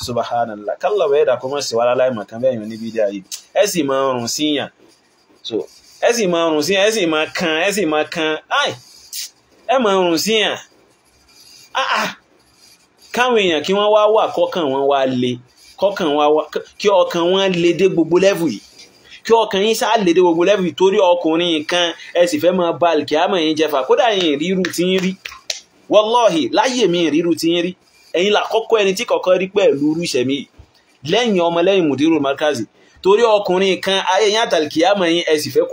[SPEAKER 1] subhanallah kálọ̀ bẹ́ẹ̀ dà kó mọ̀ sí wàhálà láì mọ̀kan bẹ́ẹ̀ yàn níbi díà yìí ẹ sì máa rùn síyàn so ẹ sì máa rùn síyàn ẹ sì máa kan ẹ máa rùn síyàn káwọn èèyàn kí wọ́n wà kọ́kàn wọn wá le kí ọkàn wọn le dé gbogbo level yìí kí ọkàn yín sá lè dé gbogbo level yìí torí ọkùnrin kan ẹ sì fẹ́ máa ba àlìkíyámà yín jẹfà kódà yín ríru tí ń rí wallahi láyé mi ríru tí ń rí ẹ̀yin làkọ́kọ́ ẹni tí kọ́kọ́ rí pẹ̀lú irú ìṣẹ̀mí lẹ́yìn ọmọ lẹ́yìn mùdírù Markazi torí ọkùnrin kan ayé yín àtàlìkíyámà yín ẹ sì fẹ́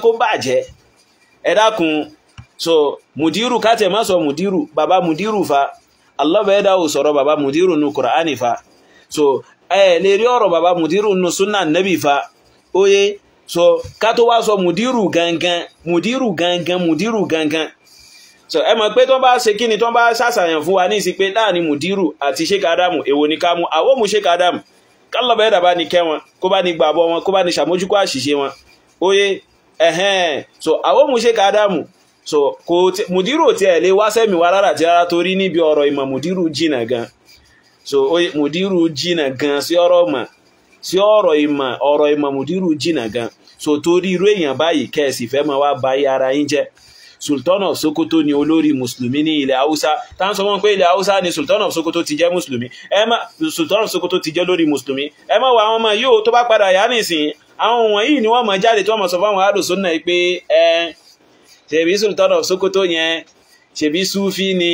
[SPEAKER 1] kó bàjẹ́ ẹ dákun so mùdírù káàtẹ̀ má sọ mùdírù bàbá mùdírù fa Allah bẹ́ẹ̀ dáwò sọ̀rọ̀ bàbá mùdírù nù Kùránì fa so lè rí ọ̀rọ̀ bàbá mùdírù nù súnà nẹ́bì fa óyé so ká tó wá sọ mùdírù gangan so ẹ mọ̀ pé tó bá ṣe kíni tó bá ṣàṣàyàn fún wa ní ìsí pé láàrin mùdírù àti Sheikh Adamu èwo ni ká mú àwọn mú Sheikh Adamu kálọ̀ bẹ́ẹ̀ dàbá ní kẹ́ wọn kó bá ní gbàbọ́ wọn kó bá ní ṣàmójúkú àṣìṣe wọn óyé so àwọn mú Sheikh Adamu so kò mùdírù tí ẹ̀ lè wá sẹ́mi wá rárá tí rárá torí níbi ọ̀rọ̀ ìmọ̀ mùdírù jìnà gan so mùdírù jìnà gan sí ọ̀rọ̀ ìmọ̀ mùdírù jìnà gan so torí irú èèyàn báyìí kẹ́ẹ̀sì fẹ́ máa wá báyìí ara yín jẹ́ Sultan of Sokoto ni olórí mùsùlùmí ní ilẹ̀ Haúsá tá ń sọ wọn pé ilẹ̀ Haúsá ni Sultan of Sokoto ti jẹ́ mùsùlùmí Sultan of Sokoto ti jẹ́ lórí mùsùlùmí ẹ má wà àwọn ọmọ yóò tó bá padà yá nìsín àwọn wọ̀nyí ni wọ́n mọ̀ jáde tí wọ́n mọ̀ sọ fáwọn alùsùnnà pé ṣebí Sultan of Sokoto yẹn ṣebí Súfí ni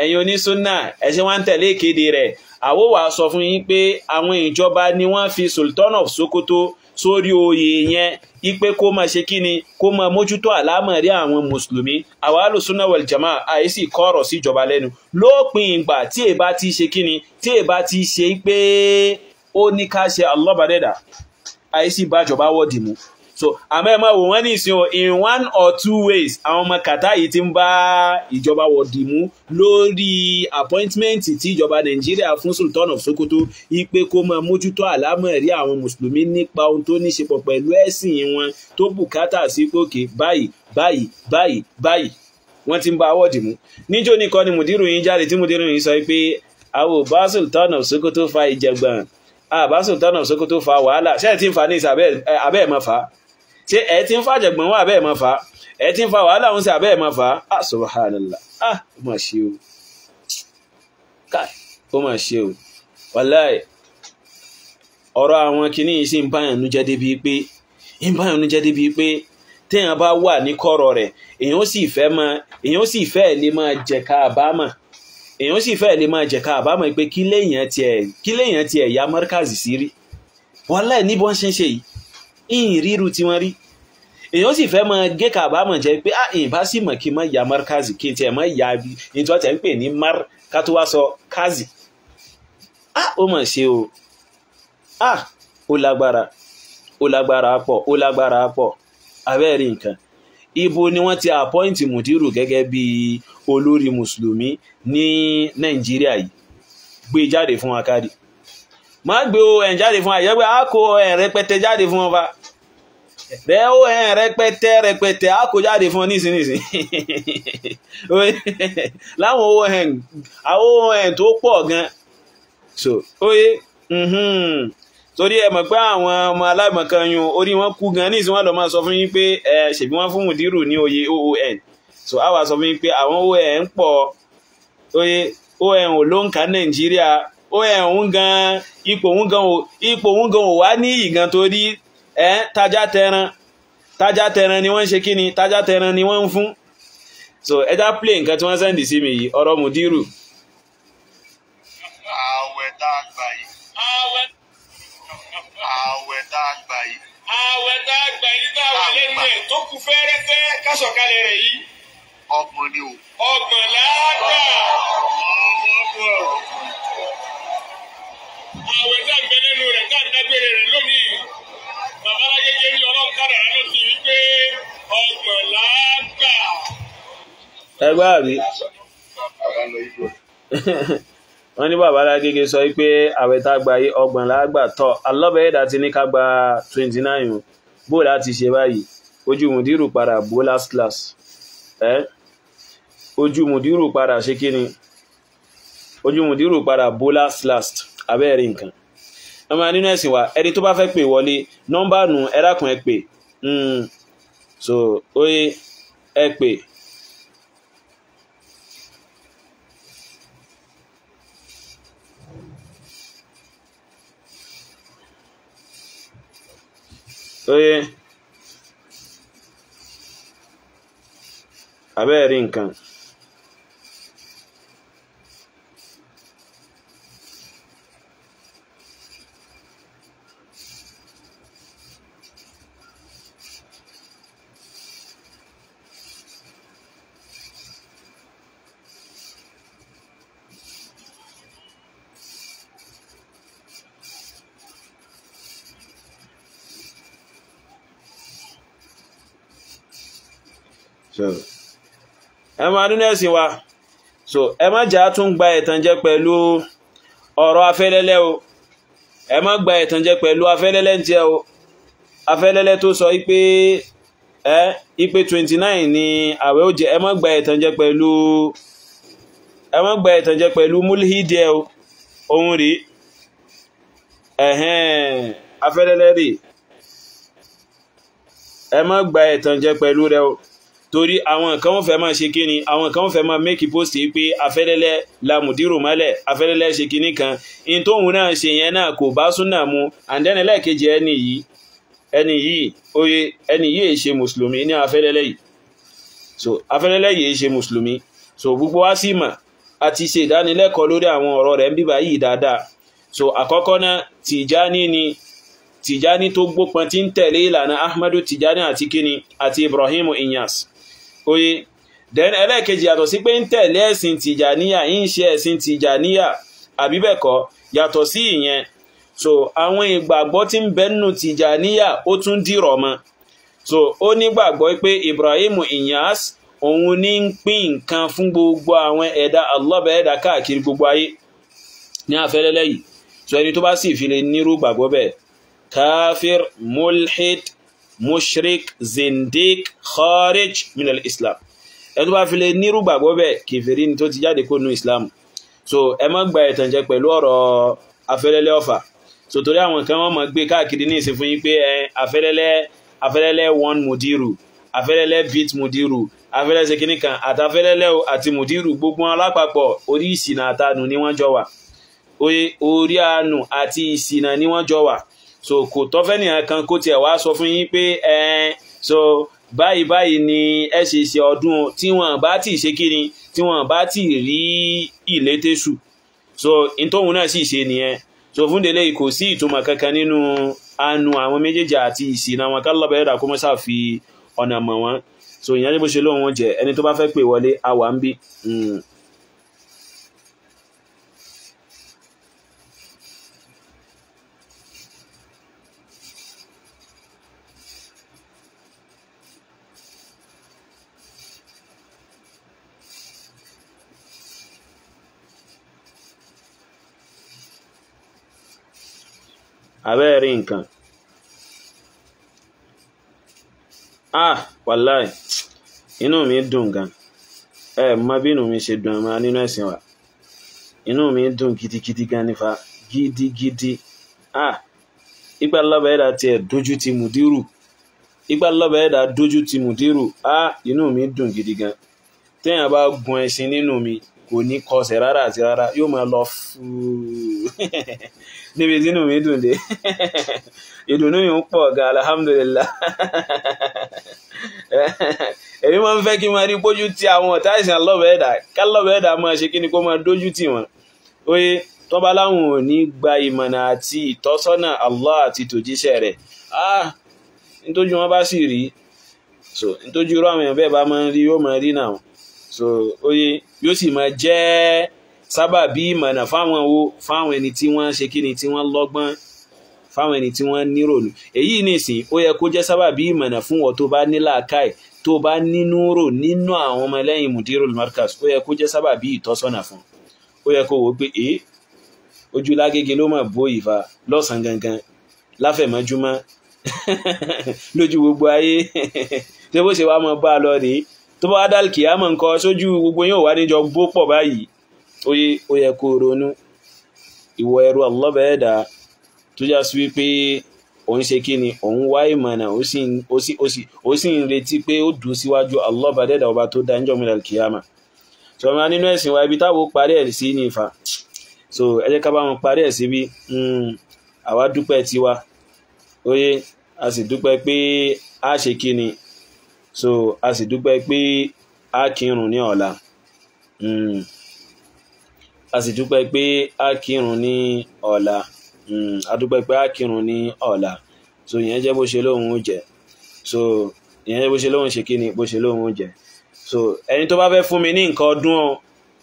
[SPEAKER 1] ẹ̀yin onísùnnà ẹ̀ṣẹ́ wọ́n ń tẹ̀lé ìkéde rẹ̀ àwọ̀ wà sọ fún yín pé àwọn ìjọba ni wọ́n fi Sultan of Sokoto sórí oyè yẹn ipe kó máa ṣe kí ni kó máa mójútó àlámọ̀rí àwọn mùsùlùmí àwọn alùsùnnà wal jamaa àìsí kọ́rọ̀ sí ìjọba lẹ́nu lópin ìgbà tí èbá ti ṣe kí ni tí èbá ti ṣe pé ó ní ká ṣe Allah bá dẹ́dà àìsí bájọba wọ́dì mú so àmọ́ ẹ máa wò wọ́n ní ìsìn in 1 or 2 ways àwọn ọmọ kàtá yìí ti ń bá ìjọba wọ̀dì mú lórí appointment tí ìjọba Nàìjíríà fún Sultan of Sokoto ipe kó máa mójútó àlámọ̀rí àwọn mùsùlùmí nípa ohun tó ní ṣe pọ̀ pẹ̀lú ẹ̀sìn wọn tó bùkátà sí pòkè báyìí wọ́n ti ń bá wọ́ọ̀dì mú. níjó nìkan ni mùdírù yín jáde tí mùdírù yín sọ pé àwọn ò bá Sultan of Sokoto fa ìjẹgbọ̀n àbá Sultan of Sokoto fa wàhálà ṣé ẹ ti ń fa ní ìsà abẹ́ ẹ̀ mọ́ fa ṣé ẹ ti ń fa àjẹgbọ̀n wọn abẹ́ ẹ̀ mọ́ fa ẹ ti ń fa wàhálà wọn sí abẹ́ ẹ̀ mọ́ fa subhanallah ó mà ṣe o káì ó mà ṣe o wàláì ọ̀rọ̀ àwọn kìíní yìí sì ń báyàn nú jẹ́ débi pé téèyàn bá wà ní kọ̀rọ̀ rẹ̀ èèyàn sì fẹ́ lè máa jẹ̀ka àbámọ̀ pé kí léèyàn tiẹ̀ ya mọ́rkàzì sí rí wàláì ní bọ́n ṣe ń ṣe yìí ìyìn ríru tí wọ́n rí èèyàn sì fẹ́ máa gé kàbámọ̀ jẹ́ pé ìbá sì mọ̀ kí mọ́ ya mọ́rkàzì kí tiẹ̀ mọ́ ya bí nítorí tẹ̀ ń pè ní mar ká tó wá sọ kazi ó mọ̀ ṣe o ó lágbára pọ̀ abẹ́rẹ́ nǹkan ibo ni wọ́n ti appoint mùdírù gẹ́gẹ́ bí olórí mùsùlùmí ní Nàìjíríà yìí gbé jáde fún akádi má gbé ON jáde fún àyẹ́gbẹ́ á kó ON rẹpẹtẹ jáde fún ọba rẹ ON rẹpẹtẹ á kó jáde fún ọ nísinsìnyí láwọn ON tó pọ̀ gan so oye torí ẹ mọ̀ pé àwọn ọmọ aláìmọ̀kan yun orí wọn kú gan ní ìsìn wọn lọ máa sọ fún yín pé ṣèbí wọn fún mùdírù ní oyè OON so a wá sọ fún yín pé àwọn ON ń pọ̀ oye ON ò ló ń ka Nàìjíríà ON gan ipò òun gan ò wá ní ìgan torí tájá tẹran ni wọ́n ń ṣe kí ni tájá tẹran ni wọ́n ń fún so ẹjá play nǹkan tí wọ́n sẹ́ndì sí mi yìí ọ̀rọ̀ mùdírù.
[SPEAKER 5] ààwẹ̀ tá a gbà yìí tá a wà lẹ́nu ẹ̀ tó kù fẹ́rẹ́fẹ́ kásọ̀kalẹ̀ rẹ̀ yìí. ọgbọ̀n ni o. ọgbọ̀n láàgbà. ààwẹ̀ tá a gbẹ lẹ́nu rẹ̀ tá a dágbére rẹ̀ lónìí. babaláyéjé ní ọlọ́run kádàrá ló ti rí pé ọgbọ̀n láàgbà.
[SPEAKER 1] ẹgbẹ́ àbí wọ́n ní bàbá Alágége sọ pé àwẹ̀ tá gba yí ọgbọ̀n lágbà tọ́ alọ́bẹ̀ẹ́dà ti ní ká gba 29 bó láti ṣe báyìí ojú mùdírù padà bó last class ojú mùdírù padà ṣe kí ni ojú mùdírù padà bó last abẹ́ẹ̀rí nǹkan ọmọ nínú ẹ̀sìn wa ẹni tó bá fẹ́ pè wọlé nọ́mbà nù ẹ̀rákùn ẹ pè so oye ẹ pè oye abẹ́ẹ̀rí nǹkan ẹ máa nínú ẹ̀sìn wa so ẹ má jà tún gba ìtànjẹ pẹ̀lú ọ̀rọ̀ afẹ́lẹ́lẹ́ o ẹ má gba ìtànjẹ pẹ̀lú afẹ́lẹ́lẹ́ tí ẹ o afẹ́lẹ́lẹ́ tó sọ ipé 29 ni àwẹ̀ ó jẹ ẹ má gba ìtànjẹ pẹ̀lú múlíhìdí ẹ o ohun rí afẹ́lẹ́lẹ́ rí ẹ má gba ìtànjẹ pẹ̀lú rẹ o torí àwọn kan wọ́n fẹ́ máa ṣe kíni àwọn kan wọ́n fẹ́ máa make post pé afẹ́lẹ́lẹ́ la mùdírù mọ́lẹ̀ afẹ́lẹ́lẹ́ ṣe kíní kan in tóhun náà ṣe yẹn náà kò bá súnà mu àndẹ́nì lẹ́ẹ̀kejì ẹni yìí ṣe mùsùlùmí ní afẹ́lẹ́lẹ́ yìí so afẹ́lẹ́lẹ́ yìí ṣe mùsùlùmí so gbogbo wa sì mà a ti ṣe ìdánilẹ́kọ̀ọ́ lórí àwọn ọ̀rọ̀ rẹ̀ ń bíbá yìí dáadáa so àkọ́kọ́ náà Tìjání tó gbópọn tí ń tẹ̀lé ìlànà Ahmadu Tìjání àti kíni àti Ibrahim Inyas oye then ẹlẹ́ẹ̀kejì yàtọ̀ sí pé ń tẹ̀lé ẹ̀sìn Tìjàníyà ń ṣe ẹ̀sìn Tìjàníyà àbíbẹ̀kọ́ yàtọ̀ sí ìyẹn so àwọn ìgbàgbọ́ tí ń bẹ nínú Tìjàníyà ó tún dìrọ̀ mọ́ so ó nígbàgbọ́ pé Ibrahim Inyas òun ní ń pín nǹkan fún gbogbo àwọn ẹ̀dá Allah ẹ̀dá káàkiri gbogbo ayé ní afẹ́lẹ́lẹ́ yìí so ẹni tó bá sì fi lè nírú gbàgbọ́ bẹ́ẹ̀ kafir mulhid mushrik zindiq kharij min al-islam ẹni tó bá fi lè nírú gbàgbọ́ bẹ́ẹ̀ kèfèrí ni tó ti jáde kó nú islam so ẹ má gba ìtànjẹ pẹ̀lú ọ̀rọ̀ afẹ́lẹ́lẹ́ ọ̀fà so torí àwọn kan wọ́n mọ̀ gbé káàkiri ní ìsìn fún yín pé afẹ́lẹ́lẹ́ one mudiru afẹ́lẹ́lẹ́ bit mudiru afẹ́lẹ́ ṣe kíní kan àtafẹ́lẹ́lẹ́ àti mudiru gbogbo alápapọ̀ orí ìsìnà àtànù ni wọ́n jọ wà orí àánú àti ìsìnà ni wọ́n jọ wà so kò tọ́fẹ́ nìyàn kan kó tiẹ̀ wá sọ fún yín pé so báyìí ni ẹ ṣe ọdún tí wọ́n bá ti ṣe kíni tí wọ́n bá ti rí ìlétésù so ìtòhun náà sì ṣe nìyẹn so fún délé kò sí ìtumọ̀ kankan nínú àánú àwọn méjèèjì àti ìsìnà wọn kálọ́bẹ̀ ẹ̀dà kó mọ́ sáà fi ọ̀nà mọ̀ wọn so ìyẹn ní bó ṣe lóhun jẹ ẹni tó bá fẹ́ pè wọlé àwa ń bí abẹ́ẹ̀rí nǹkan wàláì inú mi dùn gan mọ bí inú mi ṣe dùn ọmọ nínú ẹ̀sìn wa inú mi dùn gidigidi gan nífa gidigidi ipa lọ́bẹ̀ ẹ̀dà tí ẹ̀ dójú ti mùdírù ipa lọ́bẹ̀ ẹ̀dà dójú ti mùdírù inú mi dùn gidi gan téèyàn bá gun ẹṣin nínú mi kò ní kọsẹ̀ rárá àti rárá yóò máa lọ fúú níbi tí inú mi dùn dé ìdùnnú yìí ń pọ̀ gan alhamdulillah èmi máa ń fẹ́ kí n máa rí pójú tí àwọn ọ̀tá ìsìn lọ́bẹ̀ ẹ̀dà ká lọ́bẹ̀ ẹ̀dà máa ṣe kí ni kó máa dójú tì wọ́n oye tó bá láwọn ò ní gba ìmọ̀nà àti ìtọ́sọ́nà Allah àti tòjíṣẹ́ rẹ̀ nítójú wọn bá sì rí so nítójú irú àwọn èèyàn bẹ́ẹ̀ bá máa ń rí yóò máa rí náà so oye yóò sì máa jẹ́ sábàbí ìmọ̀nà fáwọn ẹni tí wọ́n ṣe kí ni tí wọ́n lọ́gbọ́n fáwọn ẹni tí wọ́n nírònú èyí nìsín ó yẹ kó jẹ́ sábàbí ìmọ̀nà fún wọn tó bá ní làákàì tó bá nínú rò nínú àwọn ọmọ ẹlẹ́yìn Mudirul Markaz ó yẹ kó jẹ́ sábàbí ìtọ́sọ́nà fún ó yẹ kó wò pé ojú lágége ló máa bó ìfà lọ́sàn gangan láfẹ̀mọ́júmọ́ lójú gbogbo ayé tí bó ṣe wá mọ́ bá lọ rèé tó bá dá kìámọ̀ nǹkan sójú gbogbo yóò wá níjọ gbó pọ̀ báyìí ó yẹ kó ronú ìwọ ẹrú Allah ẹ̀dá tó já sí wípé òun ṣe kí ni òun wá ìmọ̀nà ó sì ń retí pé ó dùn síwájú Allah ẹ̀dá ọba tó dá níjọ́ mìíràn kìámà so ọmọ nínú ẹ̀sìn wa ibi táwọn parí ẹ̀ sí ní ìfà so ẹ jẹ́ ká bá wọn parí ẹ̀ síbí àwa dúpẹ́ tiwa oye a sì dúpẹ́ pé a ṣe kí ni so a sì dúpẹ́ pé a kírun ní ọ̀la a sì dúpẹ́ pé a kírun ní ọ̀la a dúpẹ́ pé a kírun ní ọ̀la so ìyẹn jẹ́ bó ṣe lóhun ó jẹ́ so ìyẹn jẹ́ bó ṣe lóhun ṣe kí ni bó ṣe lóhun ó jẹ́ so ẹni tó bá fẹ́ fún mi ní nǹkan ọdún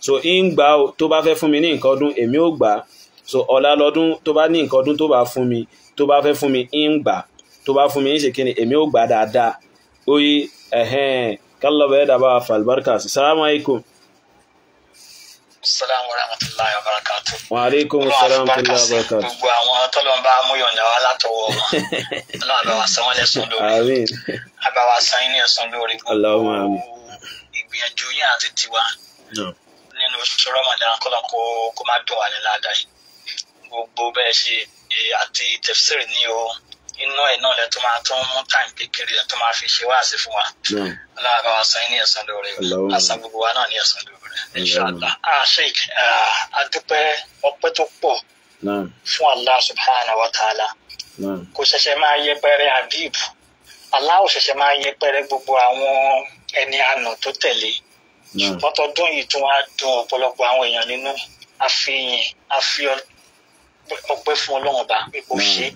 [SPEAKER 1] so ń gbà ó tó bá fẹ́ fún mi ní nǹkan ọdún èmi ó gbà so ọ̀la lọ́dún tó bá ní nǹkan ọdún tó bá fún mi tó bá fẹ́ fún mi ń gbà tó bá fún mi ń ṣe kí ni èmi ó gbà dáadáa oyi kálọ̀bẹ̀ ẹ̀dà bá falbarka assalamu alaikum.
[SPEAKER 3] Assalamu warahmatullahi wabarakatuh.
[SPEAKER 1] Wa alaikum assalam warahmatullahi wabarakatuh.
[SPEAKER 3] Gbogbo àwọn tọ́lọ́mbà amúyọ̀ǹda wa látọwọ́ wọn náà àbáwá san wọ́n lẹ́sùn lórí
[SPEAKER 1] àmín
[SPEAKER 3] àbáwá san yín ní ẹ̀sùn lórí
[SPEAKER 1] Allahumma àmín
[SPEAKER 3] ìgbìyànjú yín àti tiwa nínú oṣù Ramadan kọ́lọ̀ kó má dùn wà ní ládàá yìí gbogbo bẹ́ẹ̀ ṣe àti tafsir ní o inú ẹ̀ náà lẹ tó máa tún mú táìmù kékeré lẹ tó máa fi ṣe wáàsí fún wa ọlọ́run bá wa san ní ẹ̀san lórí rẹ̀ àsan gbogbo wa náà ní ẹ̀san lórí rẹ̀ inshallah. Sheikh adúpẹ́ ọpẹ́ tó pọ̀ fún Allah subhanahu wa ta'ala kò ṣẹ̀ṣẹ̀ máa yẹpẹrẹ Habib Allah ò ṣẹ̀ṣẹ̀ máa yẹpẹrẹ gbogbo àwọn ẹni àná tó tẹ̀lé ṣùgbọ́n tọdún yìí tún wá dùn ọ̀pọ̀lọpọ̀ àwọn èèyàn nínú àfi ọpẹ́ fún ọlọ́run bá ipò ṣe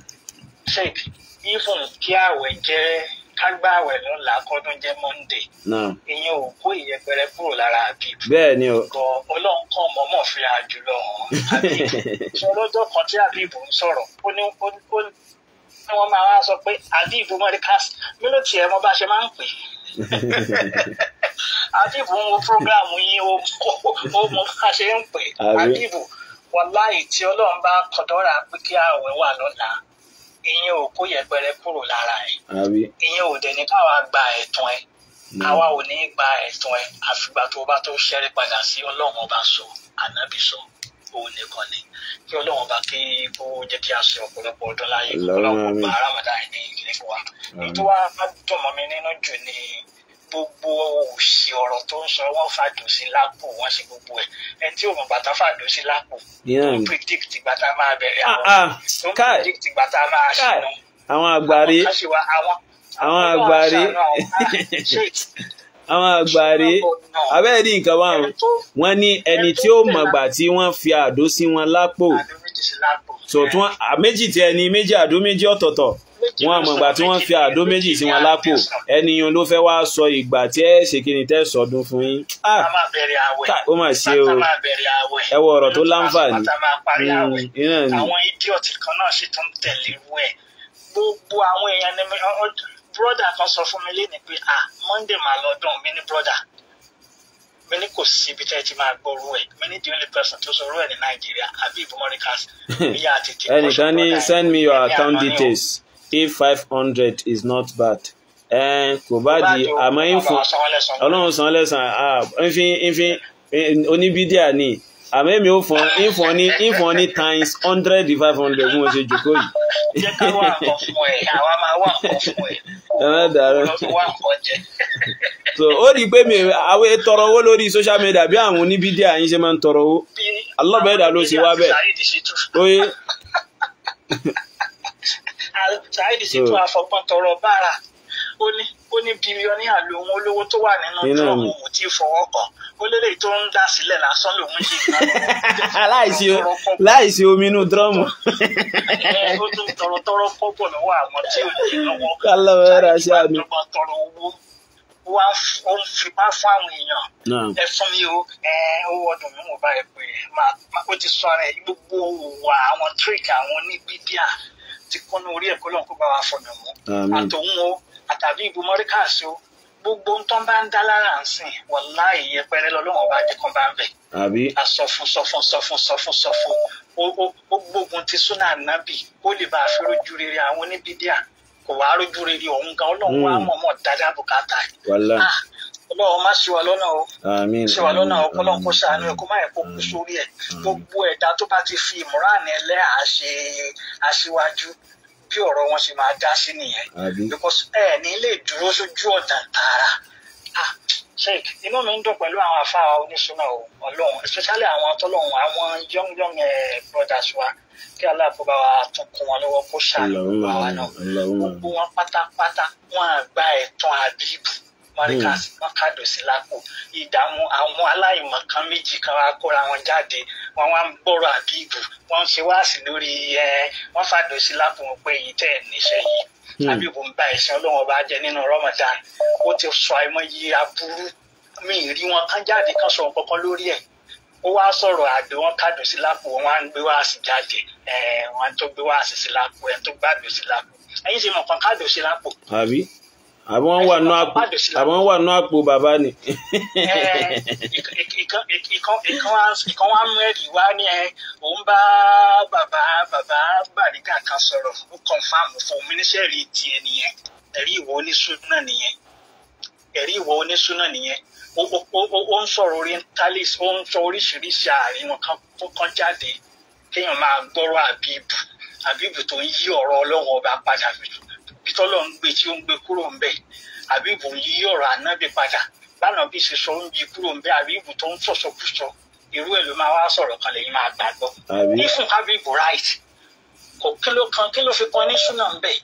[SPEAKER 3] Sheikh even kí àwẹ̀ jẹ́ kágbá àwẹ̀ lọ́la kọ́dún jẹ́ Monday ìyẹn ò kó ìyẹpẹrẹ kúrò lára Habib
[SPEAKER 1] bẹ́ẹ̀ ni o
[SPEAKER 3] ọlọ́run kan mọ̀ọ́mọ̀ fi àjùlọ hàn Habib ṣe ọlọ́jọ́ kan tí Habib ń sọ̀rọ̀ ó
[SPEAKER 2] wọ́n máa wá sọ pé Habib Morikas mi ló tiẹ̀ mọ bá ṣe máa ń pè Habib ń wo prógráàmù yín ó mọ ká ṣe ń pè Habib wàláhì tí Ọlọ́run bá kọ̀dọ́ra pé kí ààwẹ̀ wà lọ́la ìyẹn ò kó yẹpẹrẹ kúrò lára ẹ̀ ìyẹn ò dẹ̀ ní káwa gba ẹ̀tàn ẹ̀ àwa ò ní gba ẹ̀tàn ẹ̀ àfìgbà tó bá tó ṣẹ́rí padà sí Ọlọ́run ọba sọ ànábì sọ òun nìkan ni kí Ọlọ́run bá kí ó jẹ́ kí a ṣe ọ̀pọ̀lọpọ̀ ọdún láyé Ọlọ́run gba Ramadan ní ìkíní fún wa èyí tó wá dùn mọ́ mi nínú jù ni gbogbo òṣì ọ̀rọ̀ tó ń sọ wọ́n fàdùn sí lápò wọ́n ṣe gbogbo ẹ̀ ẹni tí òun bàtà fàdùn sí lápò tó predict gbàtà máa bẹ̀rẹ̀ àwọn tó predict gbàtà máa ṣìnà
[SPEAKER 1] àwọn àgbàrí àwọn àgbàrí àwọn àgbàrí abẹ́ẹ̀ ní nǹkan báwọn wọ́n ní ẹni tí ó mọ̀gbà tí wọ́n fi àdó sí wọn lápò sọ̀tún méjì tí ẹni méjì àdó méjì ọ̀tọ̀ọ̀tọ̀ wọn àmọ̀gbà tí wọ́n fi àdó méjì sí wọn lápò ẹniyàn ló fẹ́ wá sọ ìgbà tí ẹ ṣe kí ni tẹ́ sọdún fún yín ó mà ṣe o ẹ wọ ọ̀rọ̀ tó láǹfààní
[SPEAKER 2] àwọn idiot kan náà sì tún tẹ̀lé irú ẹ̀ gbogbo àwọn èèyàn ní brother kan sọ fún mi lénìí pé Monday máa lọ́dún mi ní brother mi ní kò sí ibi tẹ́ ẹ ti máa gbọ́rú ẹ̀ mi ní the only person tó sọ rú ẹ̀ ní Nàìjíríà Habib Morikas ìyá àti tìǹbù.
[SPEAKER 1] ẹnìkan ní send me your account details if 500 is not bad kò bá di àmọ́ info Ọlọ́run san lẹ́sàn oníbídíà ni àmọ́ èmi ò fọ́n info ní times 100 di 500 bí wọ́n ṣe jòkó yìí.
[SPEAKER 2] jẹ́ ká wá nǹkan fún ẹ̀ àwa máa wá nǹkan fún ẹ̀.
[SPEAKER 1] so ó rí i pé mi àwọn tọrọ owó lórí social media bí àwọn oníbídíà yín ṣe máa ń tọrọ owó alọ́bẹ̀ẹ́dà ló ṣe wá bẹ́ẹ̀ oye.
[SPEAKER 2] Saheed Shittu àfọgbọ́n tọrọ bára ó ní bílíọ̀nì lòun olówó tó wà nínú dúrọ̀mù òun tí fọwọ́ kàn ó lélẹ̀ tó ń dá sílẹ̀ lásán lòun ṣe
[SPEAKER 1] láìsí omi inú dúrọ̀mù.
[SPEAKER 2] ó tún tọrọ pọ́pọ̀ lọ́wọ́ àwọn tí ò ní lọ́wọ́
[SPEAKER 1] kálọ̀wẹ́rà ṣe àmì
[SPEAKER 2] tọrọ owó ó ń fipá fún àwọn èèyàn ẹ fún mi o owó ọdún mi mo bá ẹ pé ó ti sọ ara ẹ gbogbo wà àwọn trick àwọn oníbídíà ti kọ́nú orí ẹ̀kọ́ lọ́nkó bá wa fọ̀nà mọ́ àtòun o àtàbí Habib Morikas o gbogbo ń tán bá ń dá lára ń sìn wàláhì yẹpẹrẹ lọ́lọ́wọ́n bá jẹ́ kán bá ń bẹ̀ àsọfún ó gbógun ti súnà nábì ó lè bá a fi rójú rere àwọn oníbídíà kò wá rójú rere ọ̀hún gan Ọlọ́run wa mọ̀ọ́mọ̀ dáadáa bùkátà Ọlọ́run má ṣe wà lọ́nà o ṣe wà lọ́nà o kọ́lọ́n kó ṣàánú ẹ̀ kó má yẹ kó kú sórí ẹ̀ gbogbo ẹ̀dá tó bá ti fi ìmúràn ẹlẹ́hàá ṣe aṣíwájú bí ọ̀rọ̀ wọn ṣe máa dá sí nìyẹn because ní lè dúró sójú ọ̀dà tààrà sheik inú mi ń dùn pẹ̀lú àwọn afáwa oníṣúná Ọlọ́run especially àwọn tọ́lọ́run àwọn young brothers wa kí aláàbò bá wa tún kún wọn lọ́wọ́ kó ṣàánú wa náà gbogbo wọn pátápátá wọn àgbà ẹ̀tàn Habib Morikas wọn kàdò sí lápò ìdààmú àwọn aláìmọ̀ kan méjì kan wá kóra wọn jáde wọn wá ń gbọ́rọ̀ Habib wọn ń ṣe wáàsí lórí wọn fàdò sí lápò wọn pé èyí tẹ̀ níṣẹ́ yìí Habib ń bá ẹ̀sìn Ọlọ́run ọba jẹ nínú Ramadan ó ti sọ àìmọye aburú mi rí wọn kán jáde kán sọ nǹkan kan lórí ẹ̀ ó wá sọ̀rọ̀ àdó wọn kàdò sí lápò wọn wá ń gbé wáàsí jáde wọn tó gbé wáàsí sí lápò ẹ̀ tó gbàdò sí lápò ẹ̀yin ṣe mọ̀ kan kàdò sí lápò.
[SPEAKER 1] àwọn wà nú àpò bàbá ni.
[SPEAKER 2] ìkan wá mú ẹ̀rí wá ní òun bá bàbá Bariga kan sọ̀rọ̀ ó kọ̀nfàmù fún mínísẹ́rì tiẹ̀ nìyẹn ẹ̀rí ìwọ onísúná nìyẹn ó ń sọ̀rọ̀ orientalist ó ń sọ oríṣiríṣi àárín wọn kan jáde kéèyàn máa gbọ́rọ̀ Habib tó ń yí ọ̀rọ̀ Ọlọ́run ọba padà bitọ́lọ̀ ń gbé tí ó ń gbé kúrò ń bẹ̀ Habib ń yí ọ̀rọ̀ ànábì padà báwọn bí ṣe sọ ń yí kúrò ń bẹ̀ Habib tó ń sọ̀sọ̀kúsọ irú ẹ̀ ló máa wá sọ̀rọ̀ kan lẹ́yìn máa gbàgbọ́ ifun Habib right kí ló fi kan ní súnà ń bẹ̀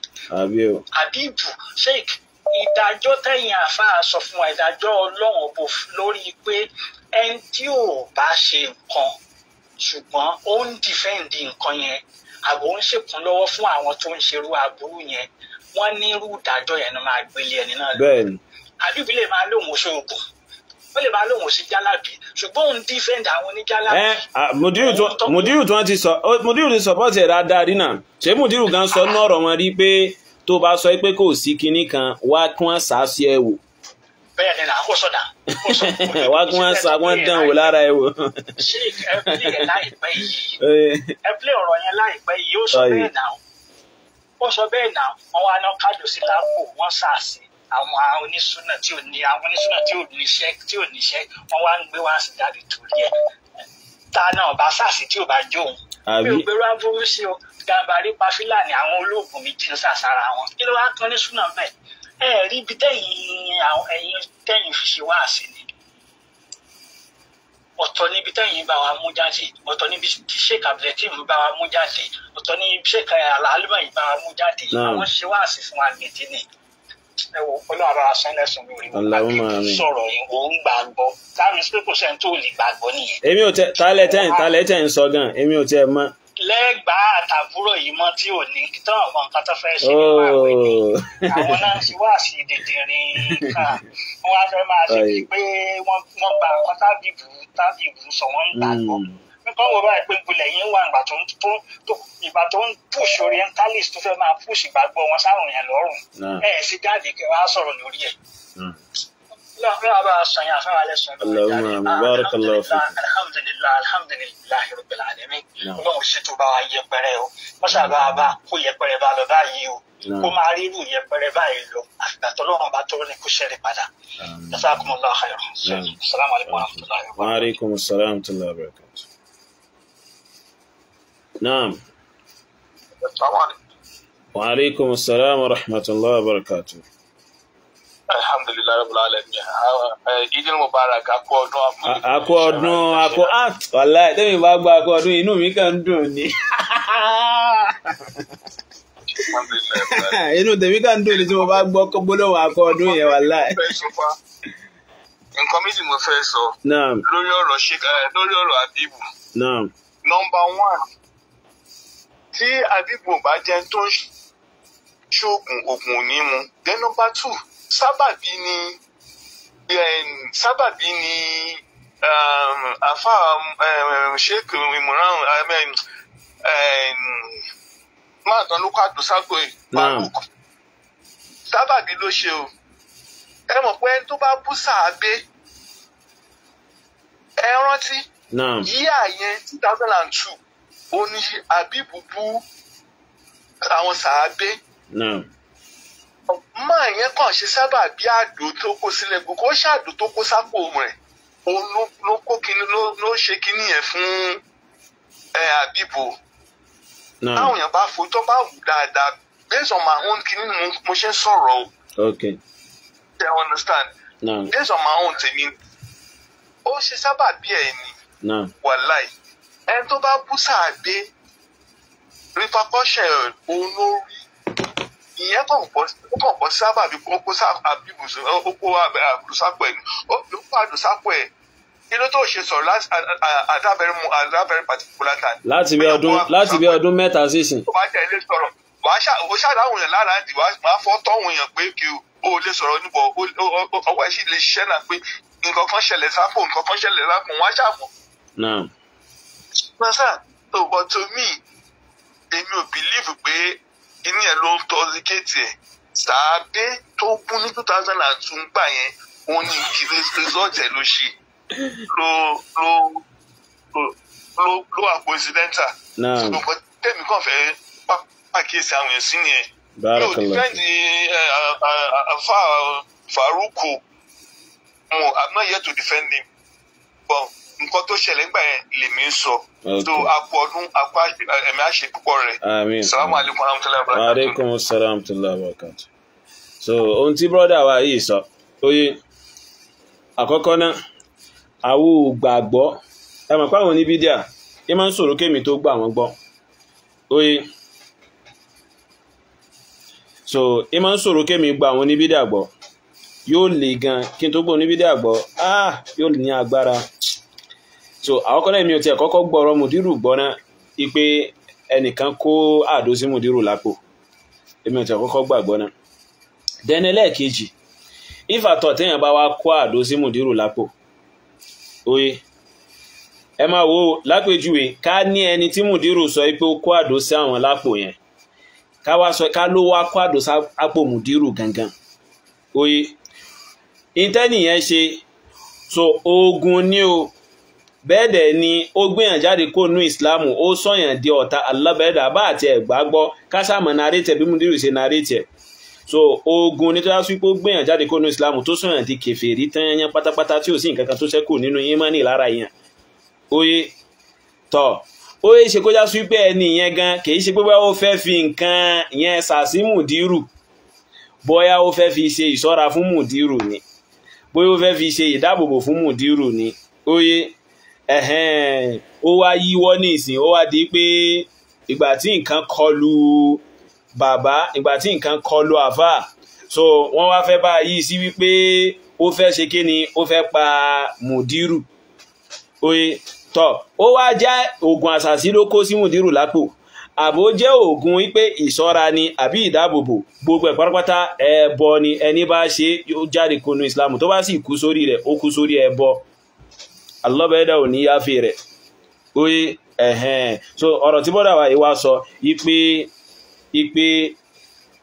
[SPEAKER 2] Habib sheik ìdájọ́ tẹ̀yìn àfáà sọ fún wa ìdájọ́ Ọlọ́run ọbọ lórí pé ẹni tí ò bá ṣe nǹkan ṣùgbọ́n ó ń dìfẹ́ǹdì nǹkan yẹn àbò ń ṣèkún lọ́wọ́ fún àwọn tó ń ṣerú aburú yẹn wọ́n ní irú ìdájọ́ yẹn máa gbélé ẹni náà lọ. Habib lè máa lóun ṣoògùn ó lè máa lóun ò sí jálàbí ṣùgbọ́n òun dífẹ́ǹdì àwọn oníjálàbí.
[SPEAKER 1] Mùdírù tí wọ́n ti sọ Mùdírù ti sọpọ́tì ẹ̀ dáadáa rí náà ṣé Mùdírù gan sọ ní ọ̀rọ̀ wọn rí pé tó bá sọ pé kò sí kinní kan wá kí wọ́n sá sí ẹ wò.
[SPEAKER 2] Bẹ́ẹ̀ ni kò sọ̀dà.
[SPEAKER 1] Wá kí wọ́n sá wọ́n dán wò lára ẹ wò.
[SPEAKER 2] Ṣé ẹ pílẹ̀ láìpẹ́ yìí ẹ pílẹ̀ ọ̀rọ̀ yẹn láìpẹ́ yìí ó sọ bẹ́ẹ̀ náà ó sọ bẹ́ẹ̀ náà wọ́n wá náà kájọ sí lápò wọ́n sàásì àwọn onísúnà tí ò níṣẹ́ wọ́n wá ń gbé wá sí jáde torí ẹ̀ tá náà bá sàásì tí ò bá jó òun mi ò gbèrú aburú sí o Gàmbàrí pa Fílàní àwọn olóògùn méjì ń sàsára wọn kí ló wá tán ní súnà bẹ́ẹ̀ ẹ rí ibi tẹ́yìn fi ṣe wá sí ni ọ̀tọ̀ níbi tẹ́yìn bá wa mú jáde ọ̀tọ̀ níbi tí Sheikh Abdulateef bá wa mú jáde ọ̀tọ̀ níbi Sheikh Al-Albani bá wa mú jáde àwọn ṣe wá sí fún wa gidi ni ẹ wo Ọlọ́run ara sán lẹ́sùn lórí wọn sọ̀rọ̀ yìí òun gbàgbọ́ táwọn ṣe kò sẹ́ni tó lè gbàgbọ́ nìyẹn. èmi ò tẹ tálẹ̀ tẹ̀ ń sọ gan èmi ò tẹ mọ́. lẹ́gbàá àtàbúrò yìí mọ́ tí ò ní tán ọ̀pọ̀ nǹkan tó fẹ́ ṣe nípa àwọn ènìyàn àwọn náà ti wá sí dèdèrìn kan wọ́n wá fẹ́ máa ṣe pé wọ́n gba nǹkan tábìbù sọ wọ́n ń gbàgbọ́ nǹkan wo báyìí pé gbọ́lẹ̀ yín wà ìgbà tó ń push orientalist tó fẹ́ máa push ìgbàgbọ́ wọn sáwọn yẹn lọ́rùn ẹ̀ sì jáde kẹ́ wá sọ̀rọ̀ lórí ẹ̀. Alhamdulillah rabbil alamin Ọlọ́run ṣètò bá wa yẹpẹrẹ o wọ́n sábà bá kó yẹpẹrẹ bá lọ báyìí o kó máa rí irú yẹpẹrẹ báyìí lọ àgbàtọ́ lọ́wọ́ bá tó ní kó ṣẹ́rí padà. Jazakumullahu khairan. Assalamu alaikum warahmatullahi wabarakatuh.
[SPEAKER 1] Wa alaikum assalam warahmatullahi wabarakatuh. Naam. Wa alaikum assalam warahmatullahi wabarakatuh.
[SPEAKER 4] Alhamdulillah rabbil alamin. Idil Mubarak akọ ọdún
[SPEAKER 1] wàláhì tẹ́mi bá gba akọ ọdún inú mi kàn ń dùn ni. Inú tèmi kàn ń dùn ni tí mo bá gbọ́ gbólóhùn akọ ọdún yẹn wàláhì.
[SPEAKER 4] Nǹkan méjì mo fẹ́ sọ lórí ọ̀rọ̀ Habibu. Number 1, tí Habibu bá jẹ́ tó ń ṣoògùn ògùn òní mu. Then number 2, sábàbí ni afa Sheikh Imran máa tán ló kọ́ àdùságbò Faruk sábàbí ló ṣe o. Ẹ mọ̀ pé ẹni tó bá bú sàábé ẹ rántí yíyá yẹn 2002 ó ní Habibu bú àwọn sàábé. Máa yẹn kàn ṣe sábà bí àdó tó kó sílẹ̀ gbogbo ó ṣàdó tó kó sápò rẹ̀ òun ló kó kíní ló ṣe kíní yẹn fún Habibu. Táwọn èèyàn bá fojú tó bá wù dáadáa based on my own kíní ni mo ṣe ń sọ̀rọ̀ o. Okay. You understand? Based on my own tèmi ó ṣe sábà bí ẹ̀ ni wàláì ẹni tó bá bú sàgbé repercussion òun ló rí. Ìyẹn kàn bọ́ sábà bí kó Habibu ó kó àdùsápọ̀ ẹ̀ ó kó àdùsápọ̀ ẹ̀ kí ló tó ṣe sọ̀rọ̀ láti àdábẹ̀rẹ̀ particular time.
[SPEAKER 1] láti bí ọdún mẹ́ta sísìn.
[SPEAKER 4] Ó bá jẹ́ ilé sọ̀rọ̀ wàá ṣàdáhùn yẹn lára ẹ̀dì wàá fọ́ tọ́hùn yẹn pé kí o lè sọ̀rọ̀ níbọ̀ ọwọ́ ẹ̀ sì lè ṣiṣẹ́ náà pé nǹkan kan ṣẹlẹ̀ sápò wọ́n á ṣàmọ̀. But to me èmi ò believe pé inú ẹ̀ ló ń tọ́síkéètì ẹ̀ sàábé tó kú ní 2002 gbà yẹn òun ní result ẹ̀ ló ṣe ló wà coincidental. Ṣùgbọ́n tẹ̀mí kàn fẹ́ pàkíyèsí àwọn èèyàn sí nìyẹn. Mi ò dìfẹ́ǹdì Faruku I'm not here to defend him but nǹkan tó ṣẹlẹ̀ nígbà yẹn lèmi ń sọ. So àpò ọdún àpò ẹ̀mí àṣẹ púpọ̀ rẹ̀. Salamu alaikum warahmatullahi wabarakatuh.
[SPEAKER 1] Wa alaikum assalam warahmatullahi wabarakatuh. So ohun tí brọ́dà wa yìí sọ oye àkọ́kọ́ náà àwọn ò gbàgbọ́ ẹ mọ̀ pé àwọn oníbídíà ẹ máa ń sọ̀rọ̀ kémi tó gbà wọ́n gbọ́ oye so ẹ máa ń sọ̀rọ̀ kémi gbà àwọn oníbídíà gbọ́ yóò le gan kí n tó gbọ́ oníbídíà gbọ́ yóò ní agbára. So àkọ́kọ́ náà èmi ò tiẹ̀ kọ́kọ́ gbọ́rọ̀ mùdírù gbọ́ náà ipe ẹnìkan kó àdó sí mùdírù lápò èmi ò tiẹ̀ kọ́kọ́ gbàgbọ́ náà. Then ẹlẹ́ẹ̀kejì ìfàtọ̀ téèyàn bá wá kó àdó sí mùdírù lápò oye ẹ máa wo lápèjúwe ká ní ẹni tí mùdírù sọ pé ó kó àdó sí àwọn lápò yẹn ká wá sọ ká ló wá kó àdó sápò mùdírù gangan oye ìtẹ́nì yẹn ṣe so ogun ní o bẹ́ẹ̀ dẹ̀ ni ó gbìyàn jáde kó nú ìsìláàmù ó sọ̀yàn di ọ̀tá alábẹ́ẹ̀dà bá àti ẹ̀gbá gbọ́ kásámọ̀ nàrétẹ̀ bí mùdírù ṣe nàrétẹ̀ so ogun ní tó yá sí pé ó gbìyàn jáde kó nú ìsìláàmù tó sọ̀yàn di kèfèrí tán pátápátá tí ò sí nǹkan kan tó ṣẹ́kù nínú ìmánì lára yẹn oye tọ́ ó yẹ ṣe kó já sí pé ẹni yẹn gan kì í ṣe pé ó fẹ́ fi nǹkan yẹn sàsí mùdírù bóyá ó fẹ́ fi ṣe ìṣọ́ra fún mùdírù ni bóyá ó fẹ́ fi ṣe ìdáàbòbò fún mùdírù ni oye ó wá yíwọ́ ní ìsìn ó wá di pé ìgbà tí nǹkan kọlu bàbá ìgbà tí nǹkan kọlu àfà so wọ́n wá fẹ́ bá yí sí wípé ó fẹ́ ṣe kí ni ó fẹ́ pa mùdírù oye tọ́ ó wá jẹ́ oògùn àṣàsí ló kó sí mùdírù lápò àbó jẹ́ oògùn wípé ìṣọ́ra ni àbí ìdáàbòbò gbogbo ẹ̀ pátápátá ẹbọ ni ẹni bá ṣe yóò jáde kónú ìsìlámù tó bá sì kú sórí rẹ̀ ó kú sórí ẹbọ alọ́bẹ̀ẹ́dà ò ní yáfẹ́ rẹ̀ oye so ọ̀rọ̀ tí bọ́dà wà ìwá sọ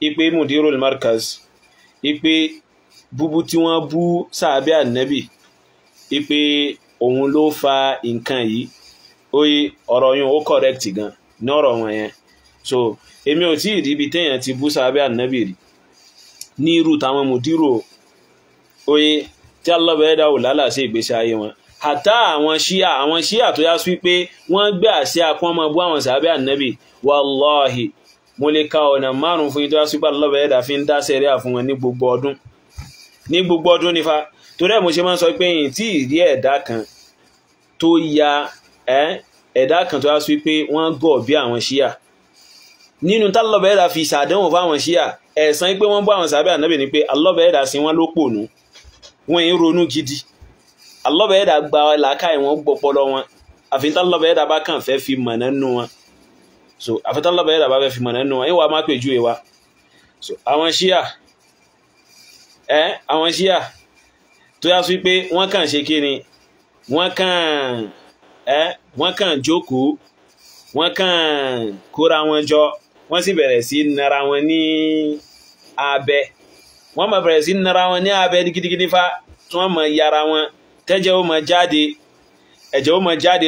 [SPEAKER 1] ipe mudirul markaz ipe búbú tí wọ́n bú sàábẹ́ ànábì ipe òun ló fa nǹkan yìí oye ọ̀rọ̀ yẹn ó correct gan ní ọ̀rọ̀ wọn yẹn so èmi ò tí ì rí ibi téèyàn ti bú sàábẹ́ ànábì rí ní irú táwọn mudiru oye tí alọ́bẹ̀ẹ́dà ò lálàsí ìgbésí ayé wọn hàtá àwọn ṣíà tó yá sí pé wọ́n gbé àṣẹ akún ọmọ bú àwọn sàábẹ́ ànábì wallahi mo lè ka ọ̀nà márùn-ún fún ìtọ́jú sípà lọ́bẹ̀ẹ́dà fi ń dá sẹ́ríà fún wọn ní gbogbo ọdún nífa torí ẹ̀ mo ṣe máa ń sọ pé yìí tí ìrí ẹ̀dá kan tó ya ẹ̀dá kan tó yá sí pé wọ́n gọ̀ bí àwọn ṣíà nínú tálọ́bẹ̀ẹ́dà fi ṣàdánwò fáwọn ṣíà ẹ̀san pé wọ́n bú àwọn sàábẹ́ ànábì ni pé alọ́bẹ̀ẹ́dà sí wọn ló pònú wọn ń ronú gidi alọ́bẹ̀ẹ́dà gba làákàyè wọn gbọpọlọ wọn àfintálọ́bẹ̀ẹ́dà bá kàn fẹ́ fi mọ̀nà nù wọn so àfintálọ́bẹ̀ẹ́dà bá fẹ́ fi mọ̀nà nù wọn ìwà má pèjú ìwà so àwọn ṣíà tó yá sí pé wọ́n kàn ṣe kí ni wọ́n kàn jókòó wọ́n kàn kóra wọn jọ wọ́n sì bẹ̀rẹ̀ sí nara wọn ní abẹ wọ́n máa bẹ̀rẹ̀ sí nara wọn ní abẹ gidigidi fa tí wọ́n máa yára wọn tẹ́jẹ̀ ó máa jáde ẹ̀jẹ̀ ó máa jáde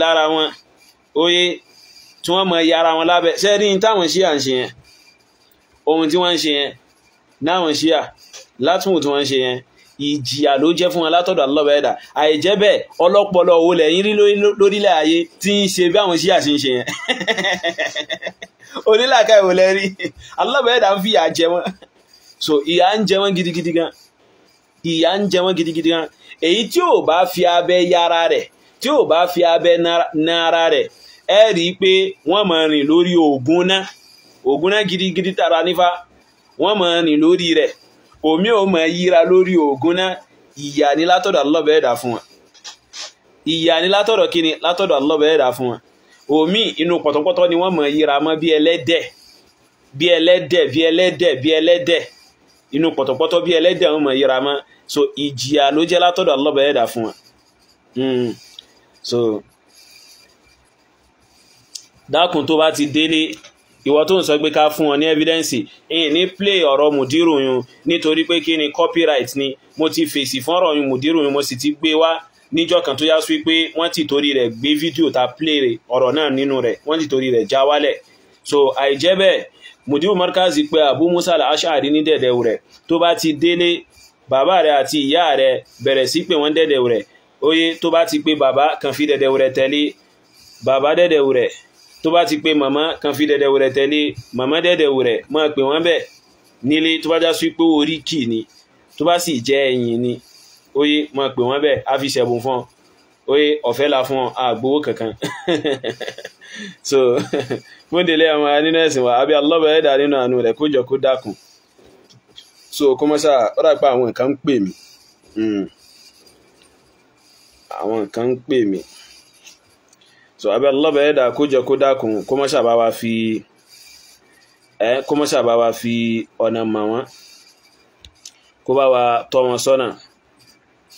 [SPEAKER 1] lára wọn oye tí wọ́n máa yára wọn lábẹ́ sẹ́rí ní táwọn ṣíà ń ṣe yẹn ohun tí wọ́n ń ṣe yẹn náwọn ṣíà látúnwò tí wọ́n ń ṣe yẹn ìjìyà ló jẹ́ fún wọn látọ̀dọ̀ alọ́bẹ̀ẹ́dà àìjẹ́ bẹ́ẹ̀ ọlọ́pọlọ owó lẹ́yìn rí lórílẹ̀ ayé tí ń ṣe bí àwọn ṣíà ṣe ń ṣe yẹn onílàkà ìwò lẹ́rí alọ́bẹ̀ẹ́dà ń fìyà jẹ wọn so ìyà ń jẹ wọn gidigidi gan èyí tí ò bá fi abẹ yára rẹ̀ tí ò bá fi abẹ nára rẹ̀ ẹ rí i pé wọ́n máa rìn lórí ògùn náà gidigidi tara nífa wọ́n máa rìn lórí rẹ̀ omi ò máa yíra lórí ògùn náà ìyà ní látọ̀dọ̀ alọ́bẹ̀ẹ́dà fún wọn ìyà ní látọ̀dọ̀ kíni látọ̀dọ̀ alọ́bẹ̀ẹ́dà fún wọn omi inú pọ̀tọ̀pọ̀tọ̀ ni wọ́n máa yíra mọ́ bí ẹlẹ́dẹ̀ inú pọ̀tọ̀pọ̀tọ̀ bí ẹlẹ́dẹ̀ wọ́n máa yíra mọ́ so ìjìyà ló jẹ́ látọ̀dọ̀ alọ́bẹ̀ẹ́dà fún wọn so dákun tó bá ti délé ìwọ tó ń sọ pé ká fún wọn ní evidence èyí ní play ọ̀rọ̀ mùdírù yun nítorí pé kí ni copyright ni mo ti fèsì fún ọ̀rọ̀ yun mùdírù yun mo sì ti gbé wá níjọ́ kan tó yá sí pé wọ́n ti torí rẹ̀ gbé fídíò ta play ọ̀rọ̀ náà nínú rẹ̀ wọ́n ti torí rẹ̀ já wálẹ̀ so àìjẹ́ bẹ́ẹ̀ mùdírù markazi pé Abu Musa al-Ash'ari ní dẹ̀dẹ̀ rẹ̀ tó bá ti délé bàbá rẹ̀ àti ìyá rẹ̀ bẹ̀rẹ̀ sí pé wọ́n dẹ̀dẹ̀ rẹ̀ oye tó bá ti pé bàbá kan fi dẹ̀dẹ̀ rẹ̀ tẹ̀lé bàbá dẹ̀dẹ̀ rẹ̀ tó bá ti pé màmá kan fi dẹ̀dẹ̀ rẹ̀ tẹ̀lé màmá dẹ̀dẹ̀ rẹ̀ máa pè wọ́n bẹ́ẹ̀ nílé tó bá já sí pé orí kì ní tó bá sì jẹ́ ẹ̀yìn ni oye máa pè wọ́n bẹ́ẹ̀ á fi ṣẹ̀bùn fún ọ oye ọ̀fẹ́ la fún ọ àgbowó kankan so fún délé àwọn nínú ẹ̀sìn wa àbí alọ́bẹ̀ẹ́dà nínú àánú rẹ̀ kó jọ kó dákun so kó mọ́ sáà ó dà pé àwọn nǹkan ń pè mí àwọn nǹkan ń pè mí so abẹ́ lọ́bẹ̀ẹ́dà kó jọ kó dákun kó mọ́ ṣàbá wa fi ọ̀nà mọ̀ wọ́n kó bá wa tọ́ wọn sọ́nà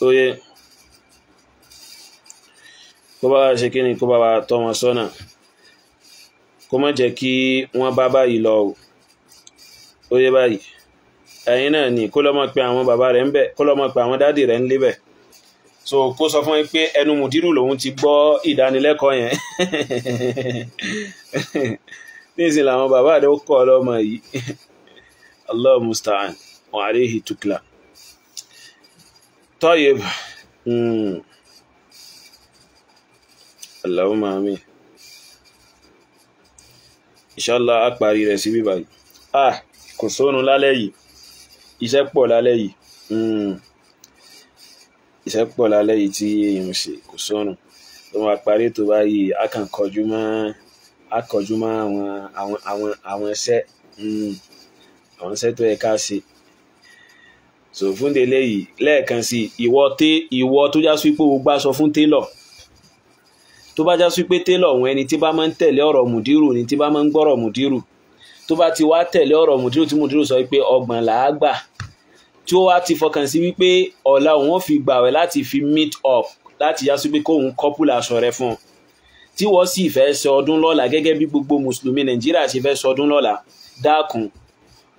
[SPEAKER 1] oye kó bá wa ṣe kíni kó bá wa tọ́ wọn sọ́nà kó má jẹ́ kí wọ́n bá báyìí lọ oye báyìí ẹ̀yin náà ni kó lọ mọ̀ pé àwọn bàbá rẹ̀ ń bẹ̀ kó lọ mọ̀ pé àwọn dádì rẹ̀ ń lé bẹ̀ so kó sọ fún ẹ pé ẹnu mùdírù lòun ti gbọ́ ìdánilẹ́kọ̀ọ́ yẹn nísìn làwọn bàbá rẹ̀ ó kọ́ ọlọ́mọ yìí Allah musta'an wa alayhi tukla tayyib Allahumma amin inshallah a parí rẹ̀ sí bíbáyìí kò sónú lálẹ́ yìí iṣẹ́ pọ̀ lálẹ́ yìí iṣẹ́ pọ̀ lálẹ́ yìí tí èèyàn ṣe kò sónú tó máa parí tó báyìí a kàn kọjú mọ́ àwọn iṣẹ́ tó yẹ ká ṣe so fún délé yìí lẹ́ẹ̀kan sí ìwọ tó já sí pé o gbá sọ fún télọ̀ tó bá já sí pé télọ̀ òun ẹni tí bá máa ń tẹ̀lé ọ̀rọ̀ mùdírù ni tí bá máa ń gbọ́rọ̀ mùdírù tó bá ti wá tẹ̀lé ọ̀rọ̀ mùdírù tí mùdírù sọ wípé 30 làá gbà tí ó wá ti fọkàn sí wípé ọ̀la òun fi gbàwẹ̀ láti fi meet up láti já sí pé kóun kọ́pùlà aṣọ rẹ fún un tí wọ́n sì fẹ́ ṣe ọdún lọ́la gẹ́gẹ́ bí gbogbo mùsùlùmí nàìjíríà ṣe fẹ́ ṣe ọdún lọ́la dákun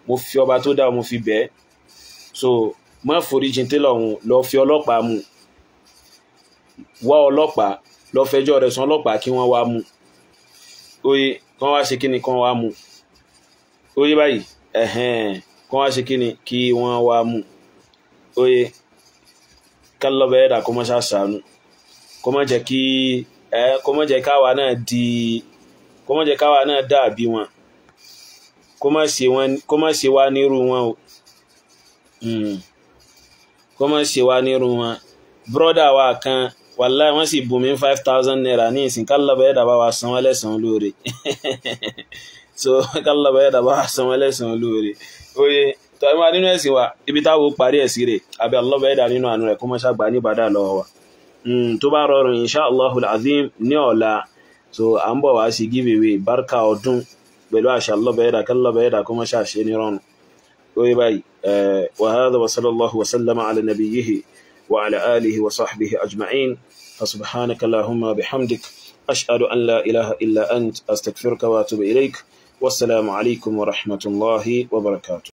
[SPEAKER 1] mo fi ọba tó dá mo fi bẹ́ẹ̀ so má foríjìn télọ̀ òun lọ fi ọlọ́pàá mú wá ọlọ́pàá lọ fẹjọ́ rẹ̀ sùn ọlọ́pàá kí wọ́n wá mú oye kán wá ṣe kí ni kán wá mú oye báyìí kán wá ṣe kí ni kí wọ́n wá mú oye kálọ́bẹ̀ ẹ̀dà kó mọ́ ṣàṣàánú kó mọ́ jẹ́ káwa náà dàbí wọn kó má ṣe wá nírú wọn o kó má ṣe wá nírú wọn brọ́dà wa kan wàláì wọ́n sì bùnmí 5,000 naira ní ìsìn kálọ́bẹ̀ ẹ̀dà bá wa san wọ́n lẹ́san lóore so kálọ́bẹ̀ ẹ̀dà bá wa san wọ́n lẹ́san lóore oye tọ́ ẹ̀mọ́ nínú ẹ̀sìn wa ibi táwọn parí ẹ̀sìn rẹ̀ àbí allọ́bẹ̀ ẹ̀dà nínú àánú rẹ̀ kó mọ́ ṣàgbà ní ìbàdà lọ́wọ́ wa tó bá rọrùn insha Allahul azim ní ọ̀la so à ń bọ̀ wá sí giveaway barka ọdún pẹ̀lú àṣà allọ́bẹ̀ ẹ̀dà kálọ́bẹ̀ ẹ̀dà kó mọ́ ṣàṣe ní rọrùn oye báyìí wa hadha wa sallallahu wa sallama ala nabiyyihi وعلى آله وصحبه أجمعين فسبحانك اللهم بحمدك أشهد أن لا إله إلا أنت أستغفرك وأتوب إليك والسلام عليكم ورحمة الله وبركاته.